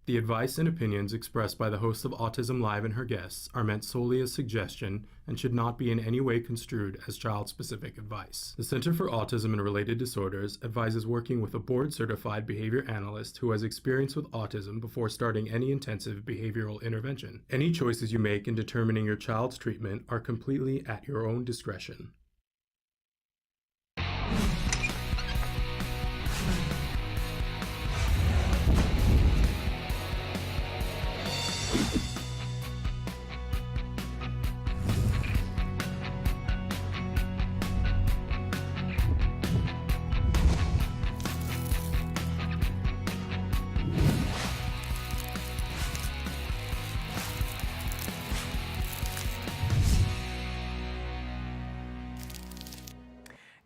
The advice and opinions expressed by the host of Autism Live and her guests are meant solely as suggestion and should not be in any way construed as child-specific advice. The Center for Autism and Related Disorders advises working with a board-certified behavior analyst who has experience with autism before starting any intensive behavioral intervention. Any choices you make in determining your child's treatment are completely at your own discretion.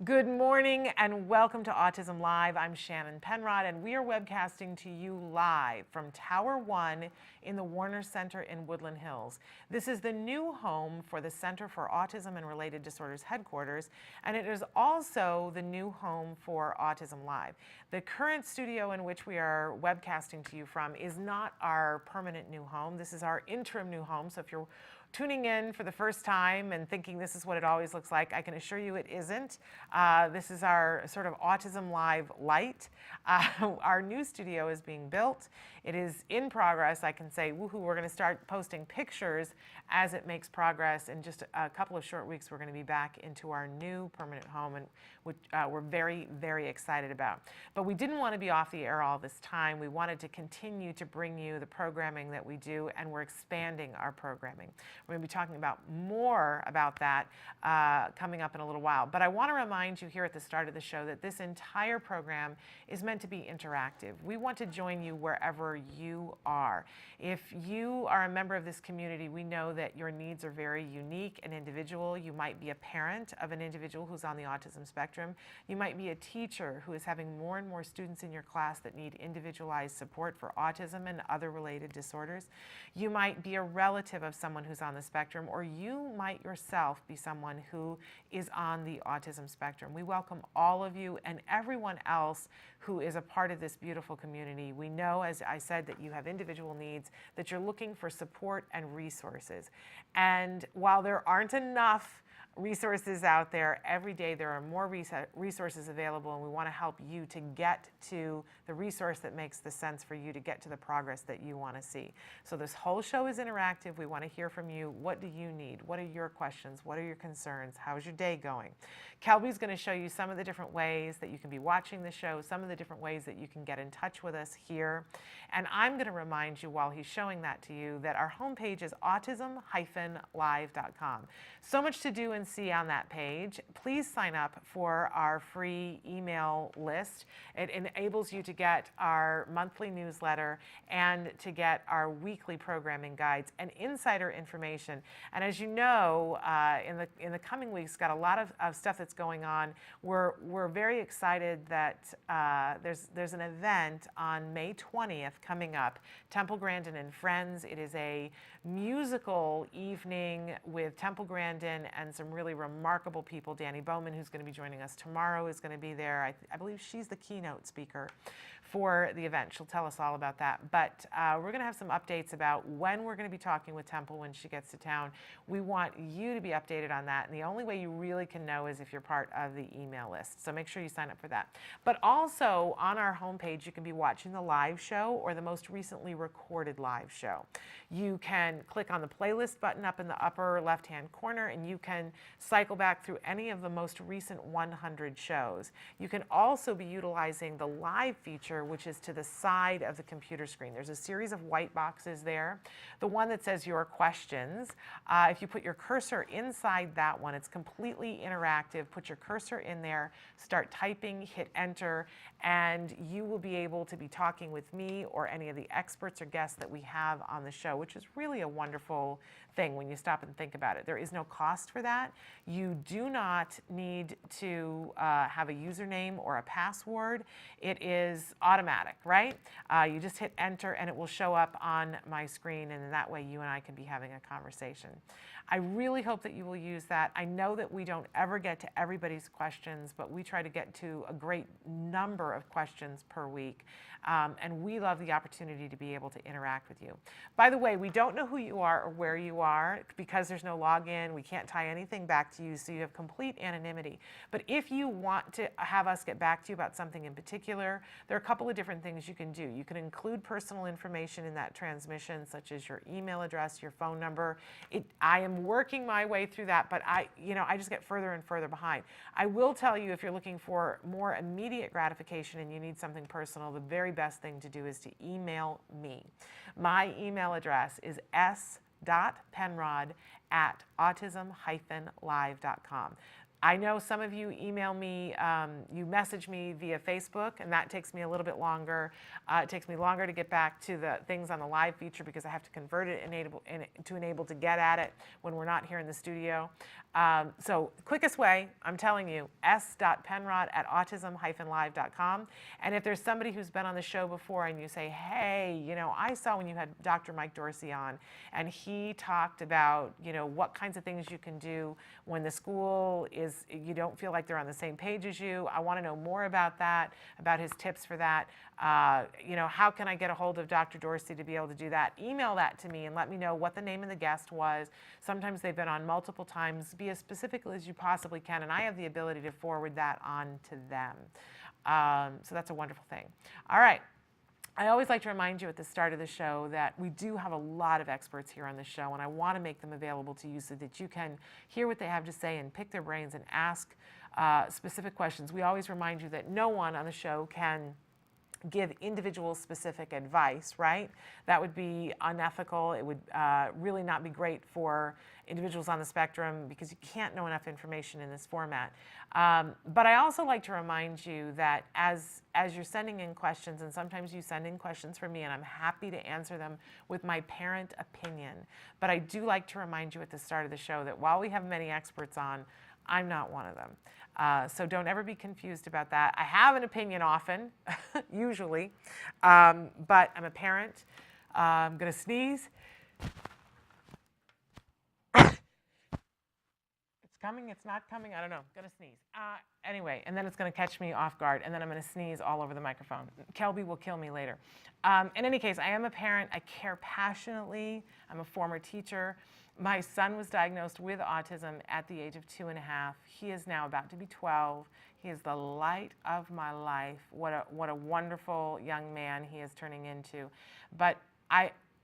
Good morning and welcome to Autism Live. I'm Shannon Penrod and we are webcasting to you live from Tower 1 in the Warner Center in Woodland Hills. This is the new home for the Center for Autism and Related Disorders headquarters, and it is also the new home for Autism Live. The current studio in which we are webcasting to you from is not our permanent new home. This is our interim new home, so if you're tuning in for the first time and thinking this is what it always looks like, I can assure you it isn't. This is our sort of Autism Live light. Our new studio is being built. It is in progress. I can say, woohoo, we're going to start posting pictures as it makes progress. In just a couple of short weeks, we're going to be back into our new permanent home, and which we're very, very excited about. But we didn't want to be off the air all this time. We wanted to continue to bring you the programming that we do, and we're expanding our programming. We're going to be talking about more about that coming up in a little while. But I want to remind you here at the start of the show that this entire program is meant to be interactive. We want to join you wherever you are. If you are a member of this community, we know that your needs are very unique and individual. You might be a parent of an individual who's on the autism spectrum. You might be a teacher who is having more and more students in your class that need individualized support for autism and other related disorders. You might be a relative of someone who's on the spectrum, or you might yourself be someone who is on the autism spectrum. We welcome all of you and everyone else who is a part of this beautiful community. We know, as I said, that you have individual needs, that you're looking for support and resources. And while there aren't enough resources out there, every day there are more resources available, and we want to help you to get to the resource that makes the sense for you to get to the progress that you want to see. So this whole show is interactive. We want to hear from you. What do you need? What are your questions? What are your concerns? How's your day going? Kelby's going to show you some of the different ways that you can be watching the show, some of the different ways that you can get in touch with us here. And I'm going to remind you while he's showing that to you that our homepage is autism-live.com. So much to do and see on that page. Please sign up for our free email list. It enables you to get our monthly newsletter and to get our weekly programming guides and insider information. And as you know, in the coming weeks, got a lot of stuff that's going on. We're very excited that there's an event on May 20th coming up, Temple Grandin and Friends. It is a musical evening with Temple Grandin and some really remarkable people. Danny Bowman, who's going to be joining us tomorrow, is going to be there. I believe she's the keynote speaker for the event. She'll tell us all about that. But we're going to have some updates about when we're going to be talking with Temple when she gets to town. We want you to be updated on that. And the only way you really can know is if you're part of the email list. So make sure you sign up for that. But also on our homepage, you can be watching the live show or the most recently recorded live show. You can click on the playlist button up in the upper left-hand corner, and you can cycle back through any of the most recent 100 shows. You can also be utilizing the live feature, which is to the side of the computer screen. There's a series of white boxes there. The one that says your questions, if you put your cursor inside that one, it's completely interactive. Put your cursor in there, start typing, hit enter, and you will be able to be talking with me or any of the experts or guests that we have on the show, which is really a wonderful thing when you stop and think about it. There is no cost for that. You do not need to have a username or a password. It is automatic, right? You just hit enter and it will show up on my screen, and in that way you and I can be having a conversation. I really hope that you will use that. I know that we don't ever get to everybody's questions, but we try to get to a great number of questions per week. And we love the opportunity to be able to interact with you. By the way, we don't know who you are or where you are because there's no login. We can't tie anything back to you, so you have complete anonymity. But if you want to have us get back to you about something in particular, there are a couple of different things you can do. You can include personal information in that transmission, such as your email address, your phone number. I am working my way through that, but I just get further and further behind. I will tell you, if you're looking for more immediate gratification and you need something personal, the very best thing to do is to email me. My email address is s.penrod@autism-live.com. I know some of you email me, you message me via Facebook, and that takes me a little bit longer. It takes me longer to get back to the things on the live feature because I have to convert it to enable to get at it when we're not here in the studio. So quickest way, I'm telling you, s.penrod@autism-live.com. And if there's somebody who's been on the show before and you say, hey, I saw when you had Dr. Mike Dorsey on, and he talked about, what kinds of things you can do when the school you don't feel like they're on the same page as you. I want to know more about that, about his tips for that. How can I get a hold of Dr. Dorsey to be able to do that? Email that to me and let me know what the name of the guest was. Sometimes they've been on multiple times. Be as specific as you possibly can, and I have the ability to forward that on to them. So that's a wonderful thing. All right. I always like to remind you at the start of the show that we do have a lot of experts here on the show, and I want to make them available to you so that you can hear what they have to say and pick their brains and ask specific questions. We always remind you that no one on the show can give individual specific advice, right? That would be unethical. It would really not be great for individuals on the spectrum because you can't know enough information in this format. But I also like to remind you that as you're sending in questions, and sometimes you send in questions for me, and I'm happy to answer them with my parent opinion. But I do like to remind you at the start of the show that while we have many experts on, I'm not one of them. So don't ever be confused about that. I have an opinion often, usually, but I'm a parent. I'm going to sneeze. It's coming, it's not coming, I don't know. I'm going to sneeze. Anyway, and then it's going to catch me off guard, and then I'm going to sneeze all over the microphone. Kelby will kill me later. In any case, I am a parent. I care passionately. I'm a former teacher. My son was diagnosed with autism at the age of 2.5. He is now about to be 12. He is the light of my life. What a wonderful young man he is turning into. But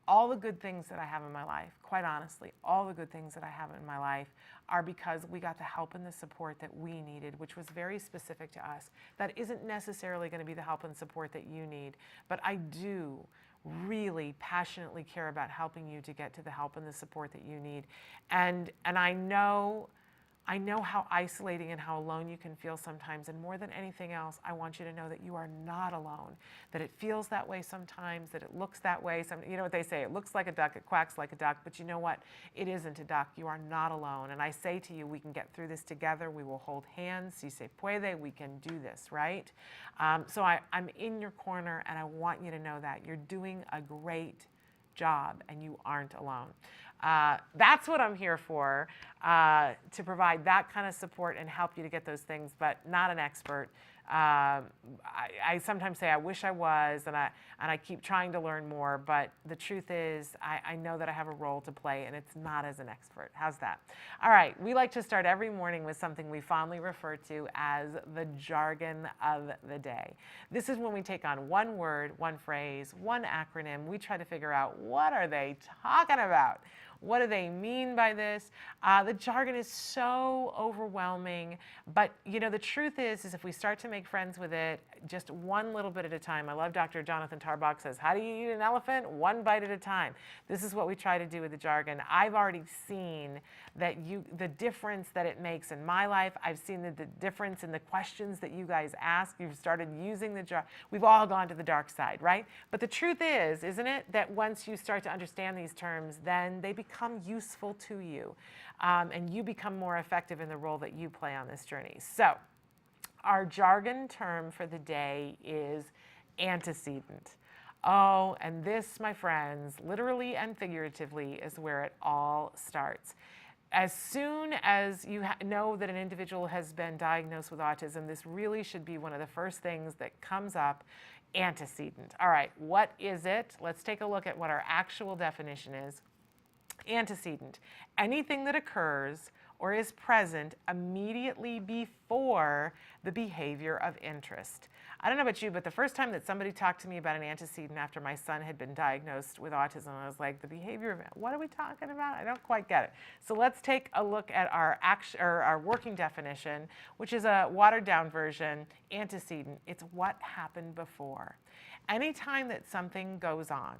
all the good things that I have in my life, quite honestly, all the good things that I have in my life are because we got the help and the support that we needed, which was very specific to us. That isn't necessarily going to be the help and support that you need, but I do really passionately care about helping you to get to the help and the support that you need. And I know how isolating and how alone you can feel sometimes. And more than anything else, I want you to know that you are not alone, that it feels that way sometimes, that it looks that way. You know what they say, it looks like a duck, it quacks like a duck, but you know what? It isn't a duck. You are not alone. And I say to you, we can get through this together. We will hold hands. Si se puede. We can do this, right? So I'm in your corner, and I want you to know that. You're doing a great job, and you aren't alone. That's what I'm here for, to provide that kind of support and help you to get those things, but not an expert. I sometimes say I wish I was, and I keep trying to learn more, but the truth is I know that I have a role to play, and it's not as an expert. How's that? All right, we like to start every morning with something we fondly refer to as the jargon of the day. This is when we take on one word, one phrase, one acronym. We try to figure out, what are they talking about? What do they mean by this? The jargon is so overwhelming, but the truth is if we start to make friends with it, just one little bit at a time. I love Dr. Jonathan Tarbox says, how do you eat an elephant? One bite at a time. This is what we try to do with the jargon. I've already seen that the difference that it makes in my life. I've seen the difference in the questions that you guys ask. You've started using the jargon. We've all gone to the dark side, right? But the truth is, isn't it, that once you start to understand these terms, then they become useful to you, and you become more effective in the role that you play on this journey. So our jargon term for the day is antecedent. Oh, and this, my friends, literally and figuratively, is where it all starts. as soon as you know that an individual has been diagnosed with autism, this really should be one of the first things that comes up. Antecedent. All right, what is it? Let's take a look at what our actual definition is. Antecedent: anything that occurs or is present immediately before the behavior of interest. I don't know about you, but the first time that somebody talked to me about an antecedent after my son had been diagnosed with autism, I was like, the behavior of it, what are we talking about? I don't quite get it. So let's take a look at our working definition, which is a watered down version. Antecedent: it's what happened before. Anytime that something goes on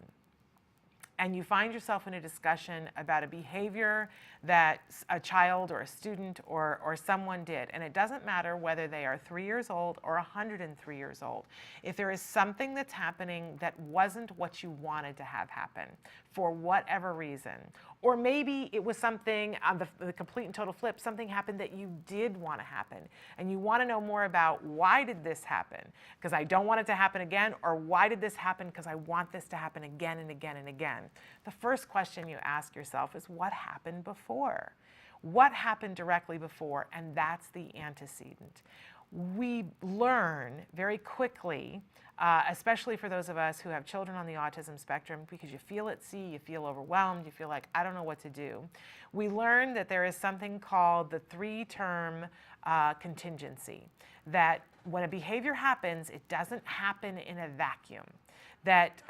and you find yourself in a discussion about a behavior that a child or a student or someone did, and it doesn't matter whether they are 3 years old or 103 years old, if there is something that's happening that wasn't what you wanted to have happen for whatever reason, or maybe it was something on the complete and total flip, something happened that you did want to happen, and you want to know more about why did this happen? Because I don't want it to happen again, or why did this happen? Because I want this to happen again and again and again. The first question you ask yourself is, what happened before? What happened directly before? And that's the antecedent. We learn very quickly, especially for those of us who have children on the autism spectrum, because you feel at sea, you feel overwhelmed, you feel like, I don't know what to do. We learn that there is something called the 3-term contingency, that when a behavior happens, it doesn't happen in a vacuum. That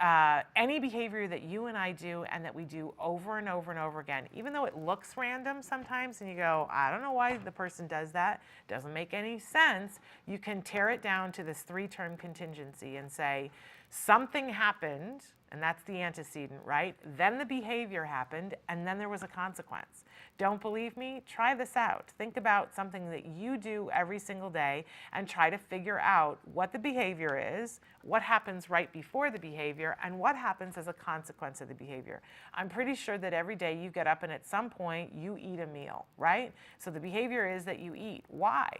any behavior that you and I do and that we do over and over and over again, even though it looks random sometimes and you go, I don't know why the person does that, doesn't make any sense, you can tear it down to this 3-term contingency and say, something happened, and that's the antecedent, right? Then the behavior happened, and then there was a consequence. Don't believe me? Try this out. Think about something that you do every single day and try to figure out what the behavior is, what happens right before the behavior, and what happens as a consequence of the behavior. I'm pretty sure that every day you get up and at some point you eat a meal, right? So the behavior is that you eat. Why?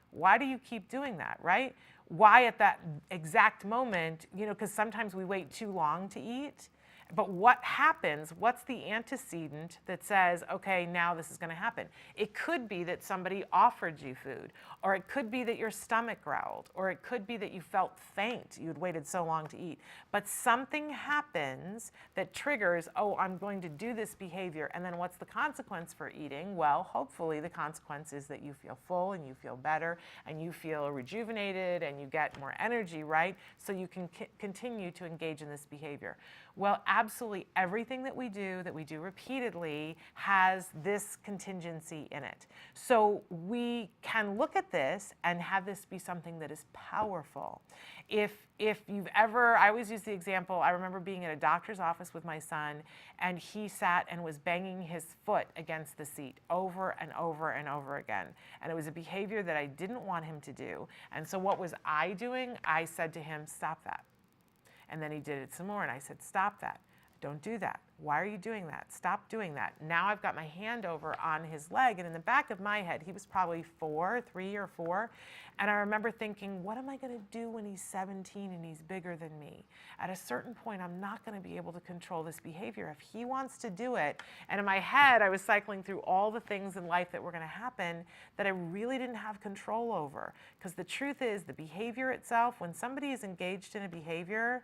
Why do you keep doing that, right? Why at that exact moment, because sometimes we wait too long to eat. But what happens, what's the antecedent that says, okay, now this is going to happen? It could be that somebody offered you food, or it could be that your stomach growled, or it could be that you felt faint, you had waited so long to eat. But something happens that triggers, oh, I'm going to do this behavior. And then what's the consequence for eating? Well, hopefully the consequence is that you feel full and you feel better and you feel rejuvenated and you get more energy, right? So you can continue to engage in this behavior. Well, absolutely everything that we do repeatedly has this contingency in it. So we can look at this and have this be something that is powerful. If you've ever, I always use the example, I remember being at a doctor's office with my son, and he sat and was banging his foot against the seat over and over and over again. And it was a behavior that I didn't want him to do. And so what was I doing? I said to him, stop that. And then he did it some more, and I said, stop that. Don't do that. Why are you doing that? Stop doing that. Now I've got my hand over on his leg, and in the back of my head, he was probably 3 or 4, and I remember thinking, what am I going to do when he's 17 and he's bigger than me? At a certain point, I'm not going to be able to control this behavior. If he wants to do it, and in my head, I was cycling through all the things in life that were going to happen that I really didn't have control over. Because the truth is, the behavior itself, when somebody is engaged in a behavior,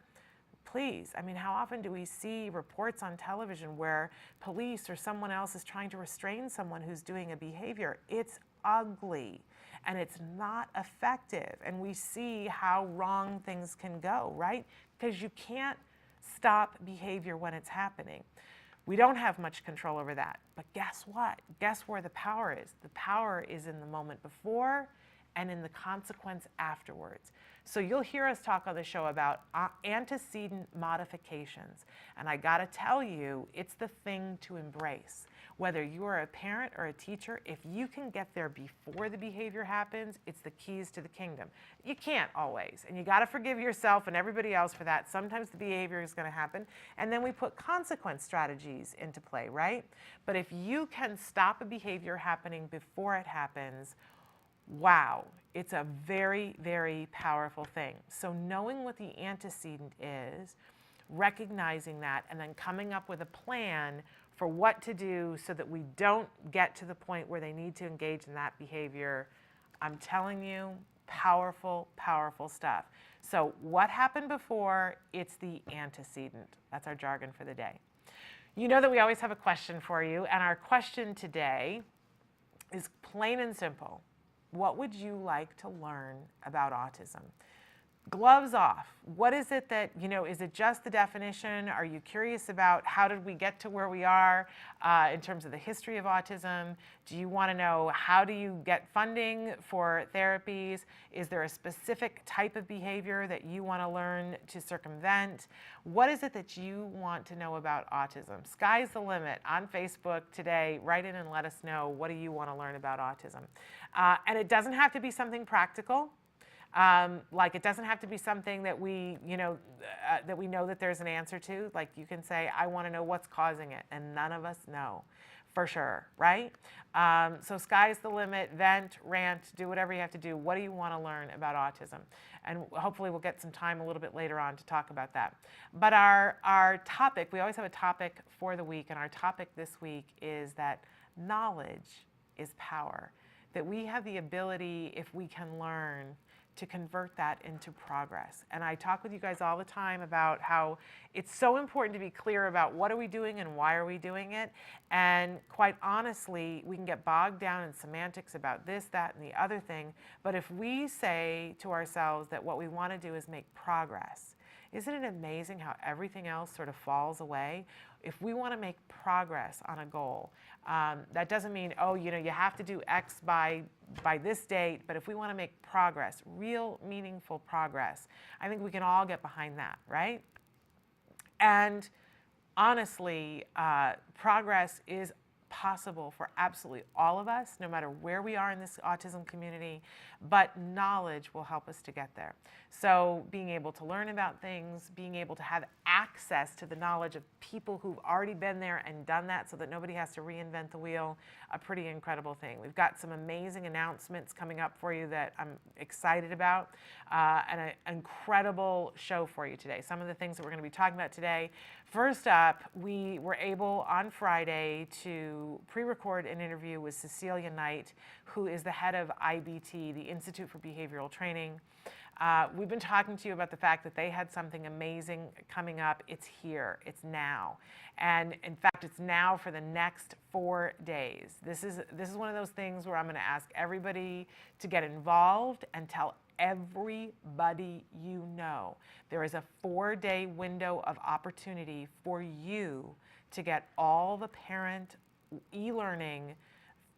please, I mean, how often do we see reports on television where police or someone else is trying to restrain someone who's doing a behavior? It's ugly and it's not effective. And we see how wrong things can go, right? Because you can't stop behavior when it's happening. We don't have much control over that. But guess what? Guess where the power is? The power is in the moment before and in the consequence afterwards. So you'll hear us talk on the show about antecedent modifications. And I gotta tell you, it's the thing to embrace. Whether you are a parent or a teacher, if you can get there before the behavior happens, it's the keys to the kingdom. You can't always, and you gotta forgive yourself and everybody else for that. Sometimes the behavior is gonna happen, and then we put consequence strategies into play, right? But if you can stop a behavior happening before it happens, wow, it's a very, very powerful thing. So knowing what the antecedent is, recognizing that, and then coming up with a plan for what to do so that we don't get to the point where they need to engage in that behavior. I'm telling you, powerful, powerful stuff. So what happened before? It's the antecedent. That's our jargon for the day. You know that we always have a question for you, and our question today is plain and simple. What would you like to learn about autism? Gloves off. What is it that, is it just the definition? Are you curious about how did we get to where we are in terms of the history of autism? Do you want to know how do you get funding for therapies? Is there a specific type of behavior that you want to learn to circumvent? What is it that you want to know about autism? Sky's the limit. On Facebook today, write in and let us know, what do you want to learn about autism? And it doesn't have to be something practical. Like it doesn't have to be something that we know that there's an answer to. Like you can say, I want to know what's causing it, and none of us know for sure, right? So sky's the limit. Vent, rant, do whatever you have to do. What do you want to learn about autism? And hopefully we'll get some time a little bit later on to talk about that. But our topic, we always have a topic for the week, and our topic this week is that knowledge is power. That we have the ability, if we can learn, to convert that into progress. And I talk with you guys all the time about how it's so important to be clear about what are we doing and why are we doing it. And quite honestly, we can get bogged down in semantics about this, that, and the other thing. But if we say to ourselves that what we want to do is make progress, isn't it amazing how everything else sort of falls away? If we want to make progress on a goal, that doesn't mean, you have to do X by this date, but if we want to make progress, real meaningful progress, I think we can all get behind that, right? And honestly, progress is possible for absolutely all of us, no matter where we are in this autism community, but knowledge will help us to get there. So being able to learn about things, being able to have access to the knowledge of people who've already been there and done that so that nobody has to reinvent the wheel, a pretty incredible thing. We've got some amazing announcements coming up for you that I'm excited about, and an incredible show for you today. Some of the things that we're going to be talking about today. First up, we were able on Friday to pre-record an interview with Cecilia Knight, who is the head of IBT, the Institute for Behavioral Training. We've been talking to you about the fact that they had something amazing coming up. It's here, it's now. And in fact, it's now for the next 4 days. This is one of those things where I'm going to ask everybody to get involved and tell everybody you know. There is a 4-day window of opportunity for you to get all the parent e-learning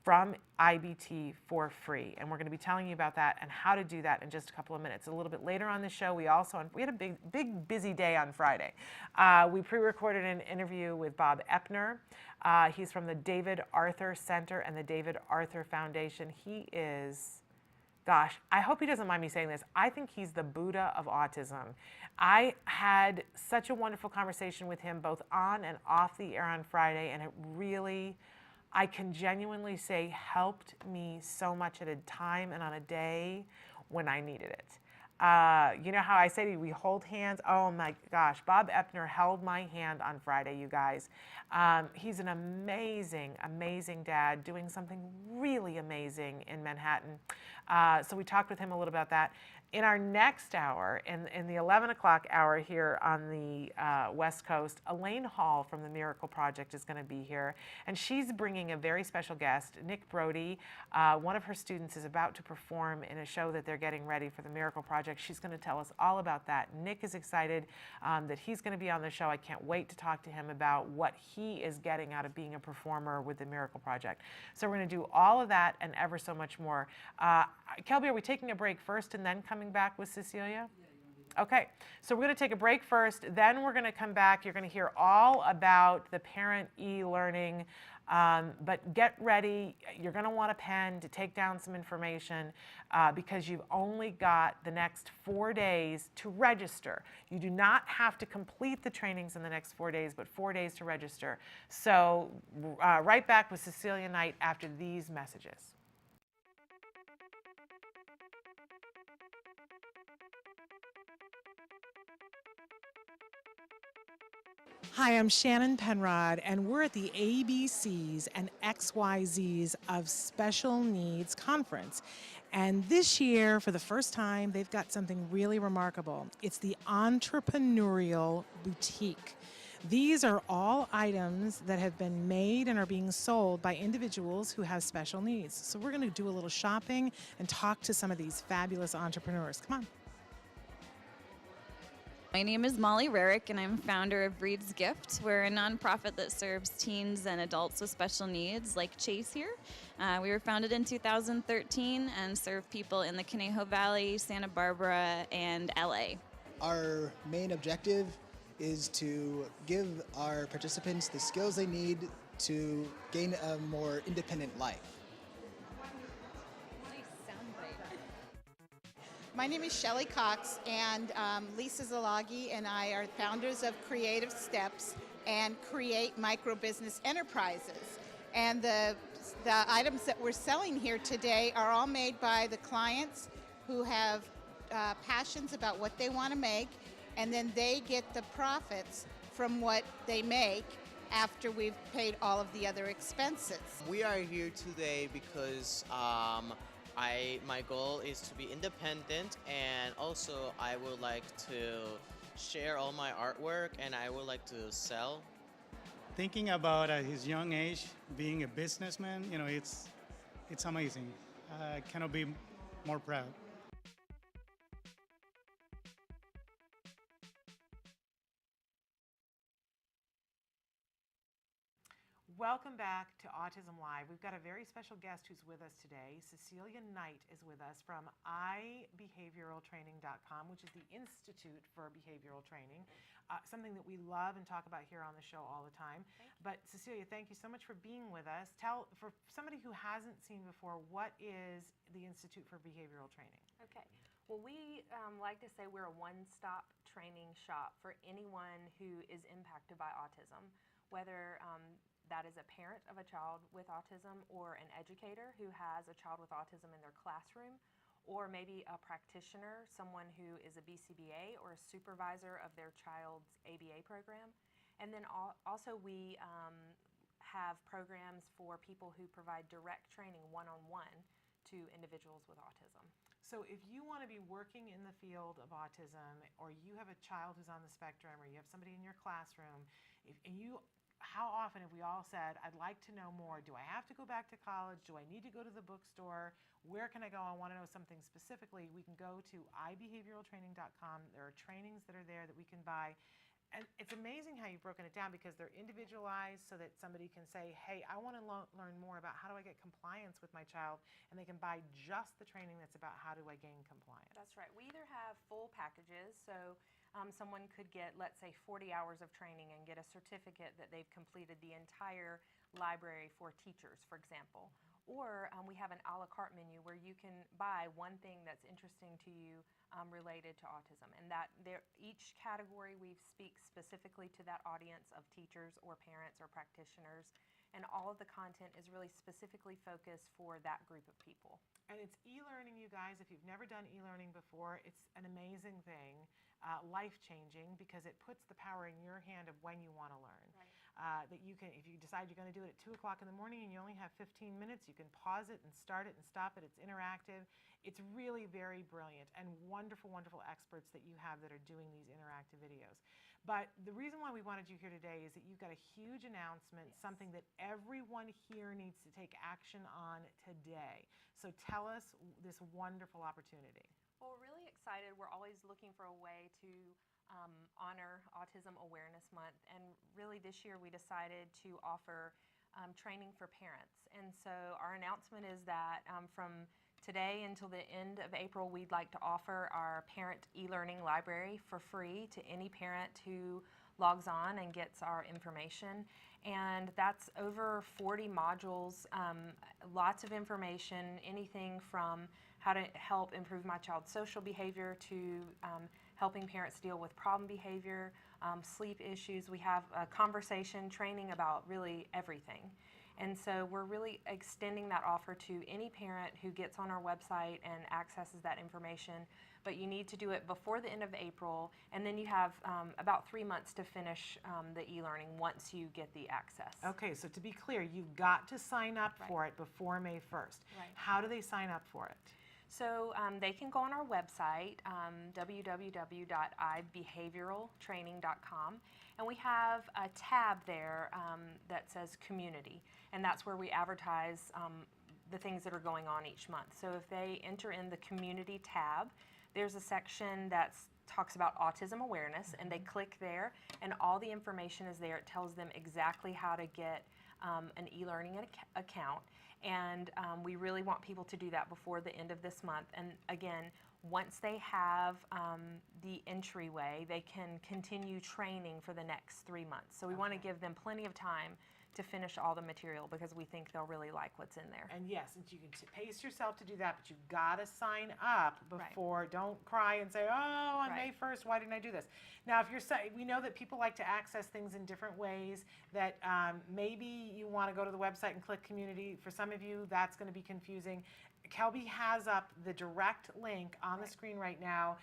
from IBT for free. And we're going to be telling you about that and how to do that in just a couple of minutes. A little bit later on the show, we had a big busy day on Friday. We pre-recorded an interview with Bob Epner. He's from the David Arthur Center and the David Arthur Foundation. He is, gosh, I hope he doesn't mind me saying this. I think he's the Buddha of autism. I had such a wonderful conversation with him both on and off the air on Friday, and it really, I can genuinely say, helped me so much at a time and on a day when I needed it. You know how I say to you, we hold hands? Oh my gosh, Bob Epner held my hand on Friday, you guys. He's an amazing, amazing dad doing something really amazing in Manhattan. So we talked with him a little about that. In our next hour, in the 11 o'clock hour here on the West Coast, Elaine Hall from the Miracle Project is going to be here. And she's bringing a very special guest, Nick Brody. One of her students is about to perform in a show that they're getting ready for the Miracle Project. She's going to tell us all about that. Nick is excited that he's going to be on the show. I can't wait to talk to him about what he is getting out of being a performer with the Miracle Project. So we're going to do all of that and ever so much more. Kelby, are we taking a break first and then coming back with Cecilia? Okay, so we're going to take a break first, then we're going to come back. You're going to hear all about the parent e-learning, but get ready. You're going to want a pen to take down some information because you've only got the next 4 days to register. You do not have to complete the trainings in the next 4 days, but 4 days to register. So right back with Cecilia Knight after these messages. Hi, I'm Shannon Penrod, and we're at the ABCs and XYZs of Special Needs Conference. And this year, for the first time, they've got something really remarkable. It's the Entrepreneurial Boutique. These are all items that have been made and are being sold by individuals who have special needs. So we're going to do a little shopping and talk to some of these fabulous entrepreneurs. Come on. My name is Molly Rarick, and I'm founder of Breed's Gift. We're a nonprofit that serves teens and adults with special needs, like Chase here. We were founded in 2013 and serve people in the Conejo Valley, Santa Barbara, and LA. Our main objective is to give our participants the skills they need to gain a more independent life. My name is Shelley Cox, and Lisa Zalagi and I are founders of Creative Steps and Create Micro Business Enterprises. And the items that we're selling here today are all made by the clients who have passions about what they want to make, and then they get the profits from what they make after we've paid all of the other expenses. We are here today because my goal is to be independent, and also I would like to share all my artwork, and I would like to sell. Thinking about at his young age being a businessman, it's amazing. I cannot be more proud. Welcome back to Autism Live. We've got a very special guest who's with us today. Cecilia Knight is with us from ibehavioraltraining.com, which is the Institute for Behavioral Training, something that we love and talk about here on the show all the time. But Cecilia, thank you so much for being with us. For somebody who hasn't seen before, what is the Institute for Behavioral Training? Okay. Well, we like to say we're a one-stop training shop for anyone who is impacted by autism, whether that is a parent of a child with autism, or an educator who has a child with autism in their classroom, or maybe a practitioner, someone who is a BCBA or a supervisor of their child's ABA program. And then also we have programs for people who provide direct training one-on-one to individuals with autism. So if you want to be working in the field of autism, or you have a child who's on the spectrum, or you have somebody in your classroom, how often have we all said, I'd like to know more? Do I have to go back to college? Do I need to go to the bookstore? Where can I go? I want to know something specifically. We can go to ibehavioraltraining.com. There are trainings that are there that we can buy. And it's amazing how you've broken it down, because they're individualized so that somebody can say, hey, I want to learn more about how do I get compliance with my child, and they can buy just the training that's about how do I gain compliance. That's right. We either have full packages, so someone could get, let's say, 40 hours of training and get a certificate that they've completed the entire library for teachers, for example. Or we have an a la carte menu where you can buy one thing that's interesting to you related to autism. And each category we speak specifically to that audience of teachers or parents or practitioners. And all of the content is really specifically focused for that group of people. And it's e-learning, you guys. If you've never done e-learning before, it's an amazing thing, life-changing, because it puts the power in your hand of when you want to learn. Right. That you can, if you decide you're going to do it at 2 o'clock in the morning and you only have 15 minutes, you can pause it and start it and stop it. It's interactive. It's really very brilliant, and wonderful, wonderful experts that you have that are doing these interactive videos. But the reason why we wanted you here today is that you've got a huge announcement, yes, something that everyone here needs to take action on today. So tell us this wonderful opportunity. Well, we're really excited. We're always looking for a way to honor Autism Awareness Month, and really this year we decided to offer training for parents. And so our announcement is that from today until the end of April, we'd like to offer our parent e-learning library for free to any parent who logs on and gets our information. And that's over 40 modules, lots of information, anything from how to help improve my child's social behavior to helping parents deal with problem behavior, sleep issues. We have a conversation training about really everything. And so we're really extending that offer to any parent who gets on our website and accesses that information. But you need to do it before the end of April, and then you have about 3 months to finish the e-learning once you get the access. Okay, so to be clear, you've got to sign up Right. for it before May 1st. Right. How do they sign up for it? So they can go on our website, www.ibehavioraltraining.com, and we have a tab there that says Community, and that's where we advertise the things that are going on each month. So if they enter in the Community tab, there's a section that talks about autism awareness, and they click there, and all the information is there. It tells them exactly how to get an e-learning account. And we really want people to do that before the end of this month. And again, once they have the entryway, they can continue training for the next 3 months. So we want to give them plenty of time to finish all the material because we think they'll really like what's in there. And yes, and you can pace yourself to do that, but you've got to sign up before. Don't cry and say, oh, on May 1st, why didn't I do this? Now, if you're, we know that people like to access things in different ways, that maybe you want to go to the website and click Community. For some of you, that's going to be confusing. Kelby has up the direct link on the screen right now.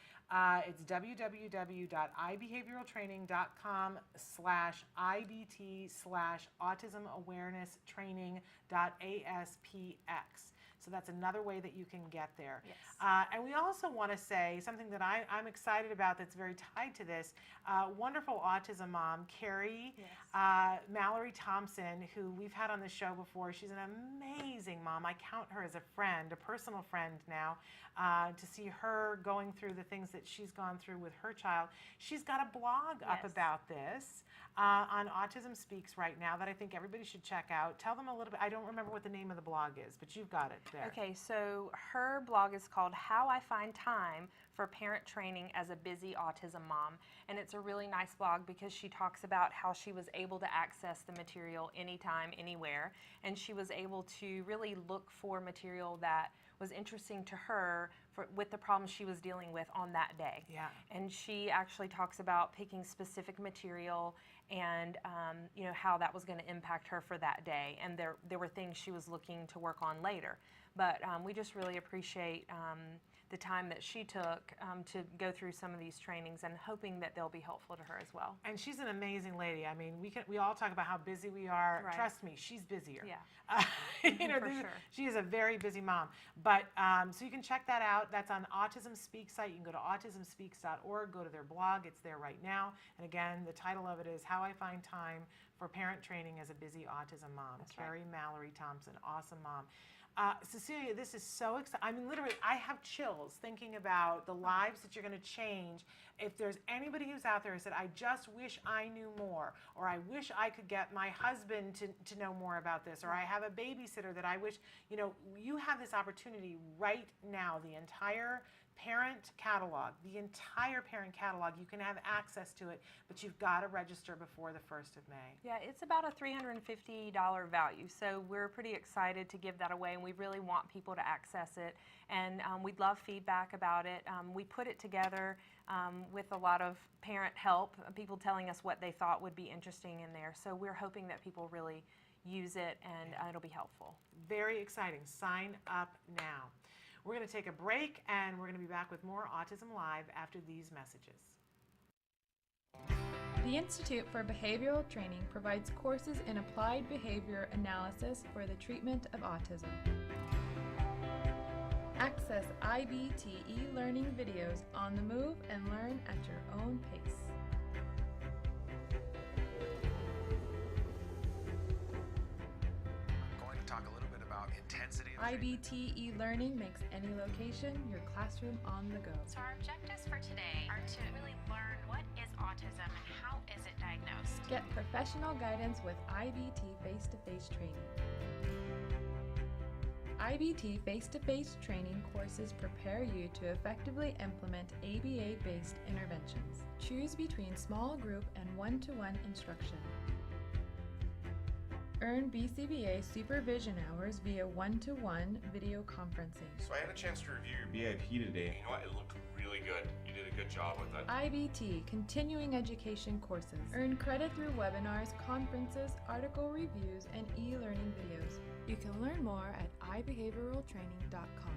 It's www.ibehavioraltraining.com/IBT/autism-awareness-training.aspx. So that's another way that you can get there. Yes. And we also want to say something that I'm excited about that's very tied to this. Wonderful autism mom, Carrie Mallory Thompson, who we've had on the show before. She's an amazing mom. I count her as a friend, a personal friend now, to see her going through the things that she's gone through with her child. She's got a blog up about this on Autism Speaks right now that I think everybody should check out. Tell them a little bit. I don't remember what the name of the blog is, but you've got it there. Okay, so her blog is called How I Find Time for Parent Training as a Busy Autism Mom. And it's a really nice blog because she talks about how she was able to access the material anytime, anywhere. And she was able to really look for material that was interesting to her with the problems she was dealing with on that day. Yeah. And she actually talks about picking specific material and you know, how that was going to impact her for that day. And there were things she was looking to work on later. But we just really appreciate the time that she took to go through some of these trainings, and hoping that they'll be helpful to her as well. And she's an amazing lady. I mean, we all talk about how busy we are. Right. Trust me, she's busier. Yeah. You know, For sure. She is a very busy mom. But so you can check that out. That's on Autism Speaks site. You can go to autismspeaks.org, go to their blog. It's there right now. And again, the title of it is How I Find Time for Parent Training as a Busy Autism Mom. That's Carrie Mallory Thompson, awesome mom. Cecilia, this is so exciting. I mean, literally, I have chills thinking about the lives that you're going to change. If there's anybody who's out there who said, I just wish I knew more, or I wish I could get my husband to know more about this, or I have a babysitter that I wish, you know, you have this opportunity right now. The entire parent catalog, you can have access to it, but you've got to register before the 1st of May. Yeah, it's about a $350 value, so we're pretty excited to give that away, and we really want people to access it, and we'd love feedback about it. We put it together with a lot of parent help, people telling us what they thought would be interesting in there, so we're hoping that people really use it, and it'll be helpful. Very exciting. Sign up now. We're going to take a break, and we're going to be back with more Autism Live after these messages. The Institute for Behavioral Training provides courses in applied behavior analysis for the treatment of autism. Access IBT e-learning videos on the move and learn at your own pace. IBT e-learning makes any location your classroom on the go. So our objectives for today are to really learn what is autism and how is it diagnosed. Get professional guidance with IBT face-to-face training. IBT face-to-face training courses prepare you to effectively implement ABA-based interventions. Choose between small group and one-to-one instruction. Earn BCBA supervision hours via one-to-one video conferencing. So I had a chance to review your VIP today. You know what? It looked really good. You did a good job with it. IBT, continuing education courses. Earn credit through webinars, conferences, article reviews, and e-learning videos. You can learn more at ibehavioraltraining.com.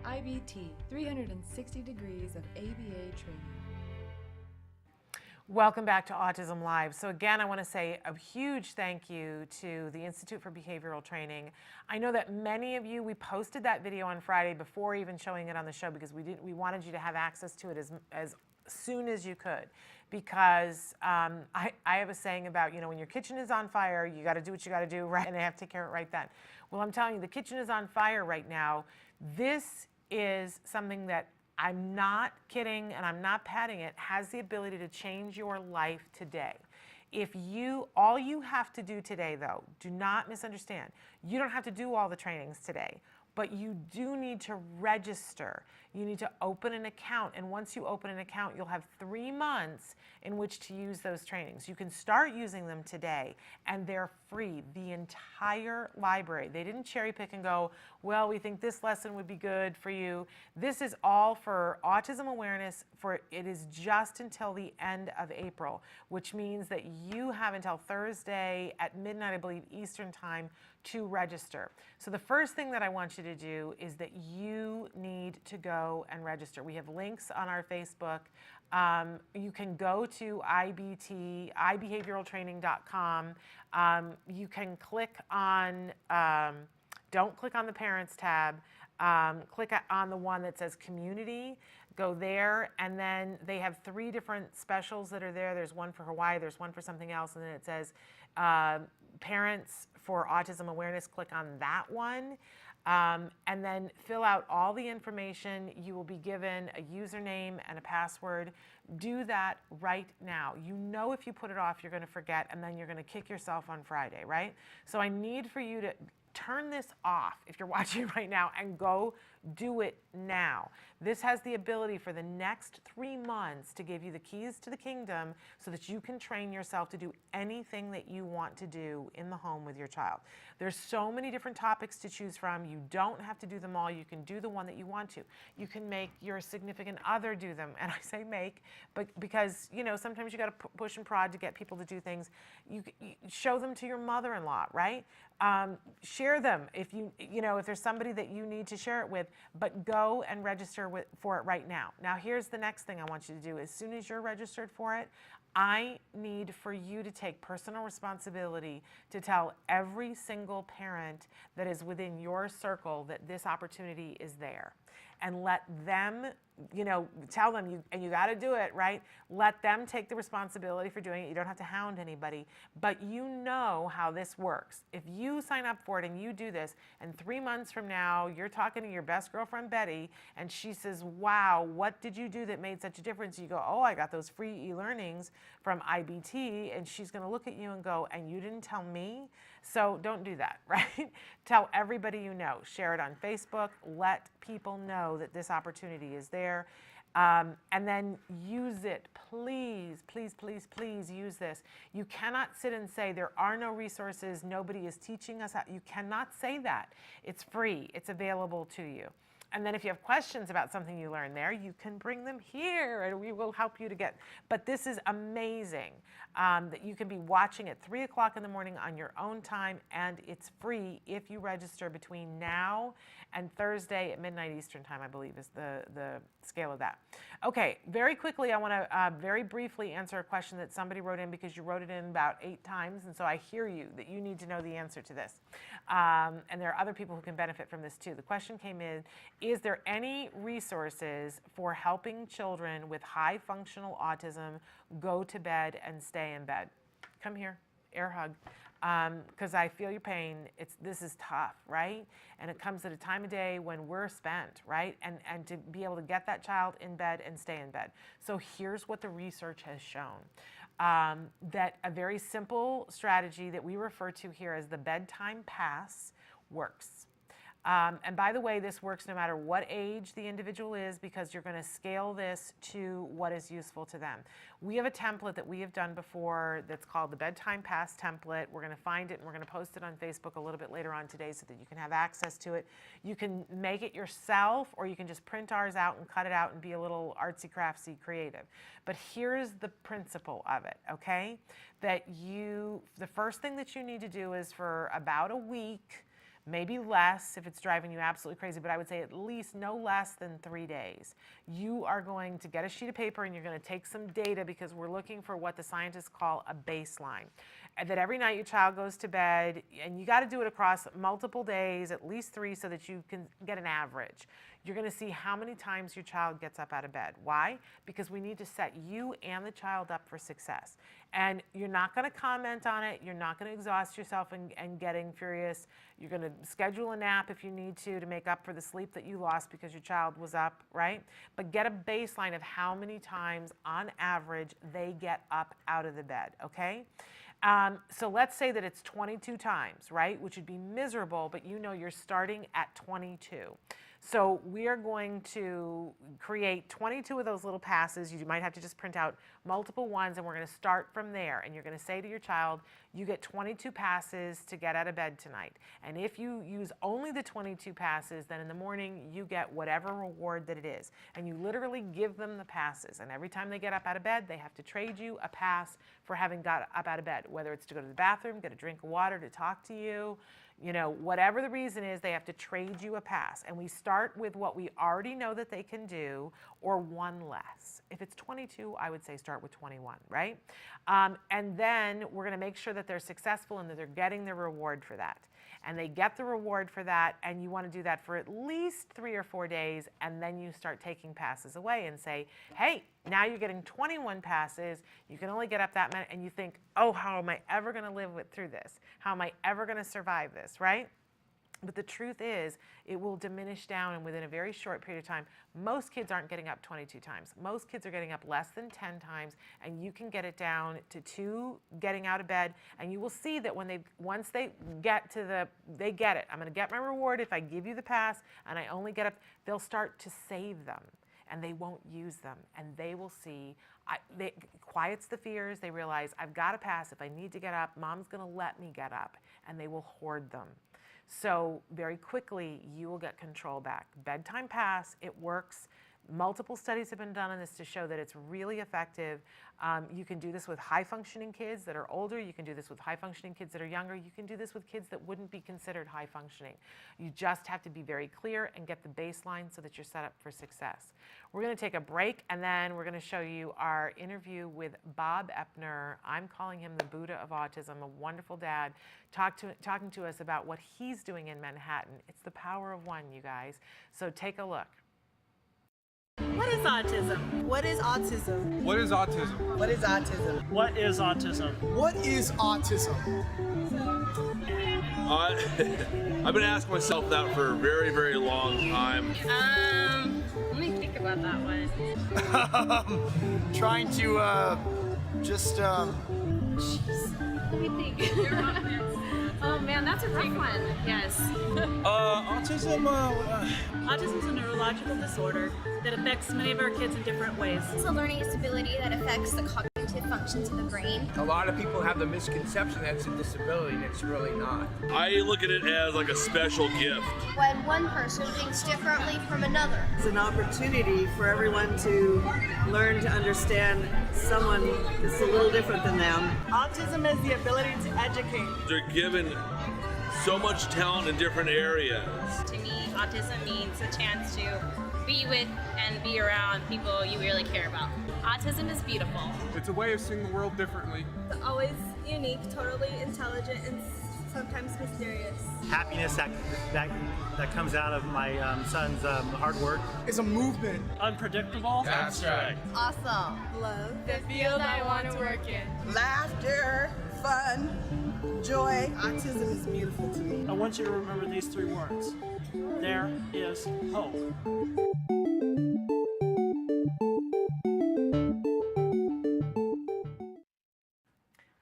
IBT, 360 degrees of ABA training. Welcome back to Autism Live. So again, I want to say a huge thank you to the Institute for Behavioral Training. I know that many of you, we posted that video on Friday before even showing it on the show because we wanted you to have access to it as soon as you could. Because I have a saying about, when your kitchen is on fire, you got to do what you got to do, right? And they have to take care of it right then. Well, I'm telling you, the kitchen is on fire right now. This is something that, I'm not kidding and I'm not padding it, has the ability to change your life today. All you have to do today though, do not misunderstand, you don't have to do all the trainings today, but you do need to register. You need to open an account, and once you open an account, you'll have 3 months in which to use those trainings. You can start using them today, and they're free, the entire library. They didn't cherry pick and go, well, we think this lesson would be good for you. This is all for autism awareness. It is just until the end of April, which means that you have until Thursday at midnight, I believe, Eastern time, to register. So the first thing that I want you to do is that you need to go and register. We have links on our Facebook. You can go to ibehavioraltraining.com. You can click on, don't click on the Parents tab, click on the one that says Community, go there, and then they have 3 different specials that are there. There's one for Hawaii, there's one for something else, and then it says Parents for Autism Awareness. Click on that one. And then fill out all the information. You will be given a username and a password. Do that right now. If you put it off, you're going to forget, and then you're going to kick yourself on Friday, right? So I need for you to turn this off if you're watching right now and go do it now. This has the ability for the next 3 months to give you the keys to the kingdom so that you can train yourself to do anything that you want to do in the home with your child. There's so many different topics to choose from. You don't have to do them all. You can do the one that you want to. You can make your significant other do them. And I say make, but because, sometimes you got to push and prod to get people to do things. You show them to your mother-in-law, right? Share them if if there's somebody that you need to share it with, but go and register for it right now. Now, here's the next thing I want you to do. As soon as you're registered for it, I need for you to take personal responsibility to tell every single parent that is within your circle that this opportunity is there. And let them, tell them, and you got to do it, right? Let them take the responsibility for doing it. You don't have to hound anybody, but you know how this works. If you sign up for it and you do this, and 3 months from now, you're talking to your best girlfriend, Betty, and she says, wow, what did you do that made such a difference? You go, oh, I got those free e-learnings from IBT, and she's going to look at you and go, and you didn't tell me? So don't do that, right? Tell everybody you know. Share it on Facebook. Let people know that this opportunity is there. And then use it. Please, please, please, please use this. You cannot sit and say there are no resources, nobody is teaching us how. You cannot say that. It's free. It's available to you. And then if you have questions about something you learned there, you can bring them here and we will help you to get. But this is amazing that you can be watching at 3 o'clock in the morning on your own time, and it's free if you register between now and Thursday at midnight Eastern time, I believe is the scale of that. Okay, very quickly, I want to very briefly answer a question that somebody wrote in because you wrote it in about 8 times, and so I hear you that you need to know the answer to this. And there are other people who can benefit from this too. The question came in, is there any resources for helping children with high functional autism go to bed and stay in bed? Come here, air hug. Because I feel your pain. This is tough, right? And it comes at a time of day when we're spent, right? And to be able to get that child in bed and stay in bed. So here's what the research has shown. That a very simple strategy that we refer to here as the bedtime pass works. And by the way, this works no matter what age the individual is, because you're going to scale this to what is useful to them. We have a template that we have done before that's called the Bedtime Pass template. We're going to find it and we're going to post it on Facebook a little bit later on today so that you can have access to it. You can make it yourself, or you can just print ours out and cut it out and be a little artsy-craftsy creative. But here's the principle of it, okay? That the first thing that you need to do is for about a week, maybe less if it's driving you absolutely crazy, but I would say at least no less than 3 days. You are going to get a sheet of paper and you're going to take some data, because we're looking for what the scientists call a baseline. And that every night your child goes to bed, and you got to do it across multiple days, at least 3, so that you can get an average. You're going to see how many times your child gets up out of bed. Why? Because we need to set you and the child up for success. And you're not going to comment on it. You're not going to exhaust yourself and getting furious. You're going to schedule a nap if you need to make up for the sleep that you lost because your child was up, right? But get a baseline of how many times on average they get up out of the bed, okay? So let's say that it's 22 times, right? Which would be miserable, but you know you're starting at 22. So we are going to create 22 of those little passes. You might have to just print out multiple ones, and we're going to start from there. And you're going to say to your child, you get 22 passes to get out of bed tonight. And if you use only the 22 passes, then in the morning you get whatever reward that it is. And you literally give them the passes. And every time they get up out of bed, they have to trade you a pass for having got up out of bed, whether it's to go to the bathroom, get a drink of water, to talk to you. You know, whatever the reason is, they have to trade you a pass. And we start with what we already know that they can do, or one less. If it's 22, I would say start with 21, right? And then we're going to make sure that they're successful and that they're getting the reward for that. And they get the reward for that, and you want to do that for at least 3 or 4 days, and then you start taking passes away and say, hey, now you're getting 21 passes, you can only get up that many, and you think, oh, how am I ever going to live through this? How am I ever going to survive this, right? But the truth is, it will diminish down, and within a very short period of time, most kids aren't getting up 22 times. Most kids are getting up less than 10 times, and you can get it down to 2 getting out of bed, and you will see that once they get to they get it. I'm going to get my reward if I give you the pass, and I only get up, they'll start to save them, and they won't use them, and they will see, it quiets the fears. They realize, I've got a pass. If I need to get up, mom's going to let me get up, and they will hoard them. So very quickly, you will get control back. Bedtime pass, it works. Multiple studies have been done on this to show that it's really effective. You can do this with high-functioning kids that are older. You can do this with high-functioning kids that are younger. You can do this with kids that wouldn't be considered high-functioning. You just have to be very clear and get the baseline so that you're set up for success. We're going to take a break, and then we're going to show you our interview with Bob Epner. I'm calling him the Buddha of autism, a wonderful dad, talking to us about what he's doing in Manhattan. It's the power of one, you guys. So take a look. What is autism? What is autism? What is autism? What is autism? What is autism? What is autism? I've been asking myself that for a very, very long time. Let me think about that one. Trying to, Jeez, let me think. Oh man, that's a rough one. Yes. Autism is a neurological disorder that affects many of our kids in different ways. It's a learning disability that affects the cognitive functions of the brain. A lot of people have the misconception that it's a disability, and it's really not. I look at it as like a special gift. When one person thinks differently from another. It's an opportunity for everyone to learn to understand someone that's a little different than them. Autism is the ability to educate. They're given so much talent in different areas. To me, autism means a chance to be with and be around people you really care about. Autism is beautiful. It's a way of seeing the world differently. It's always unique, totally intelligent, and sometimes mysterious. Happiness that comes out of my son's hard work. It's a movement. Unpredictable. That's right. Awesome. Love. The field I want to work in. Laughter, fun, joy. Autism is beautiful to me. I want you to remember these 3 words. There is hope.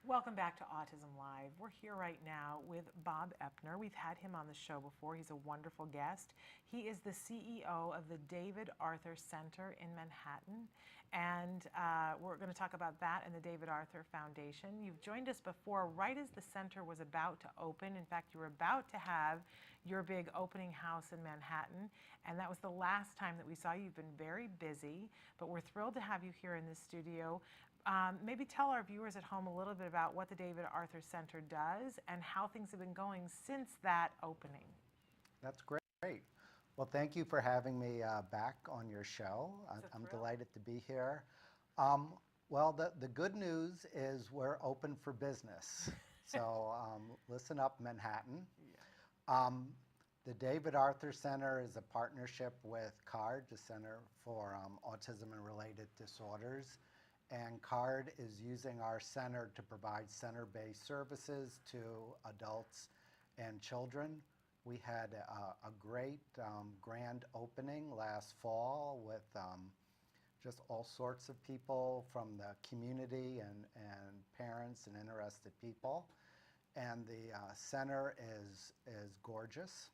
Welcome Welcome back to Autism Live. We're here right now with Bob Epner. We've had him on the show before. He's a wonderful guest. He is the CEO of the David Arthur Center in Manhattan. And we're going to talk about that and the David Arthur Foundation. You've joined us before right as the center was about to open. In fact, you were about to have your big opening house in Manhattan. And that was the last time that we saw you. You've been very busy, but we're thrilled to have you here in the studio. Maybe tell our viewers at home a little bit about what the David Arthur Center does and how things have been going since that opening. That's great. Well, thank you for having me back on your show. I'm delighted to be here. Well, the good news is we're open for business. So listen up, Manhattan. Yeah. The David Arthur Center is a partnership with CARD, the Center for Autism and Related Disorders. And CARD is using our center to provide center-based services to adults and children. We had a great grand opening last fall with just all sorts of people from the community and parents and interested people. And the center is gorgeous.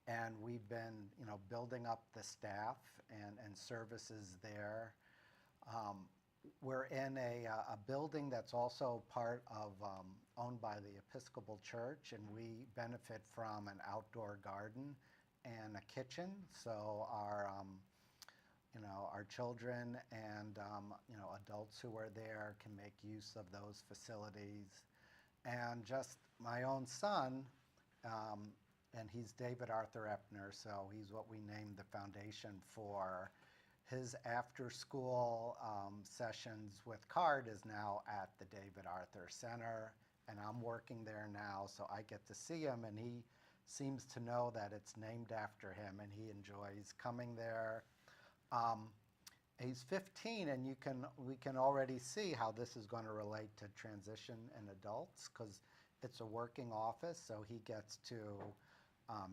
And we've been, building up the staff and services there. We're in a building that's also part of, owned by the Episcopal Church, and we benefit from an outdoor garden and a kitchen. So our children and, adults who are there can make use of those facilities. And just my own son, and he's David Arthur Epner, so he's what we named the foundation for. His after-school sessions with CARD is now at the David Arthur Center, and I'm working there now, so I get to see him, and he seems to know that it's named after him, and he enjoys coming there. He's 15, and we can already see how this is going to relate to transition and adults, because it's a working office, so he gets to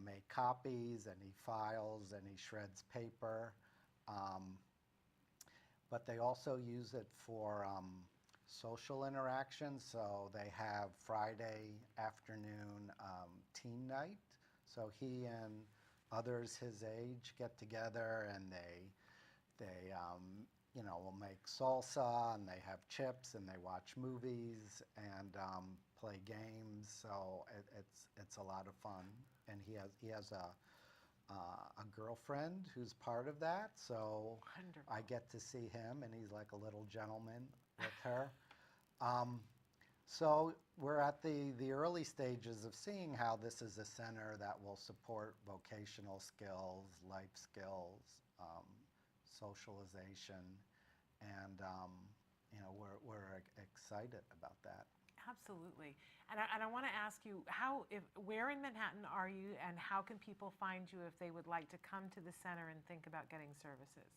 make copies, and he files, and he shreds paper. But they also use it for social interaction. So they have Friday afternoon teen night. So he and others his age get together and they will make salsa and they have chips and they watch movies and play games. So it's a lot of fun. And he has a girlfriend who's part of that, so wonderful. I get to see him, and he's like a little gentleman with her. So we're at the early stages of seeing how this is a center that will support vocational skills, life skills, socialization, and we're excited about that. Absolutely. And I want to ask you, where in Manhattan are you, and how can people find you if they would like to come to the center and think about getting services?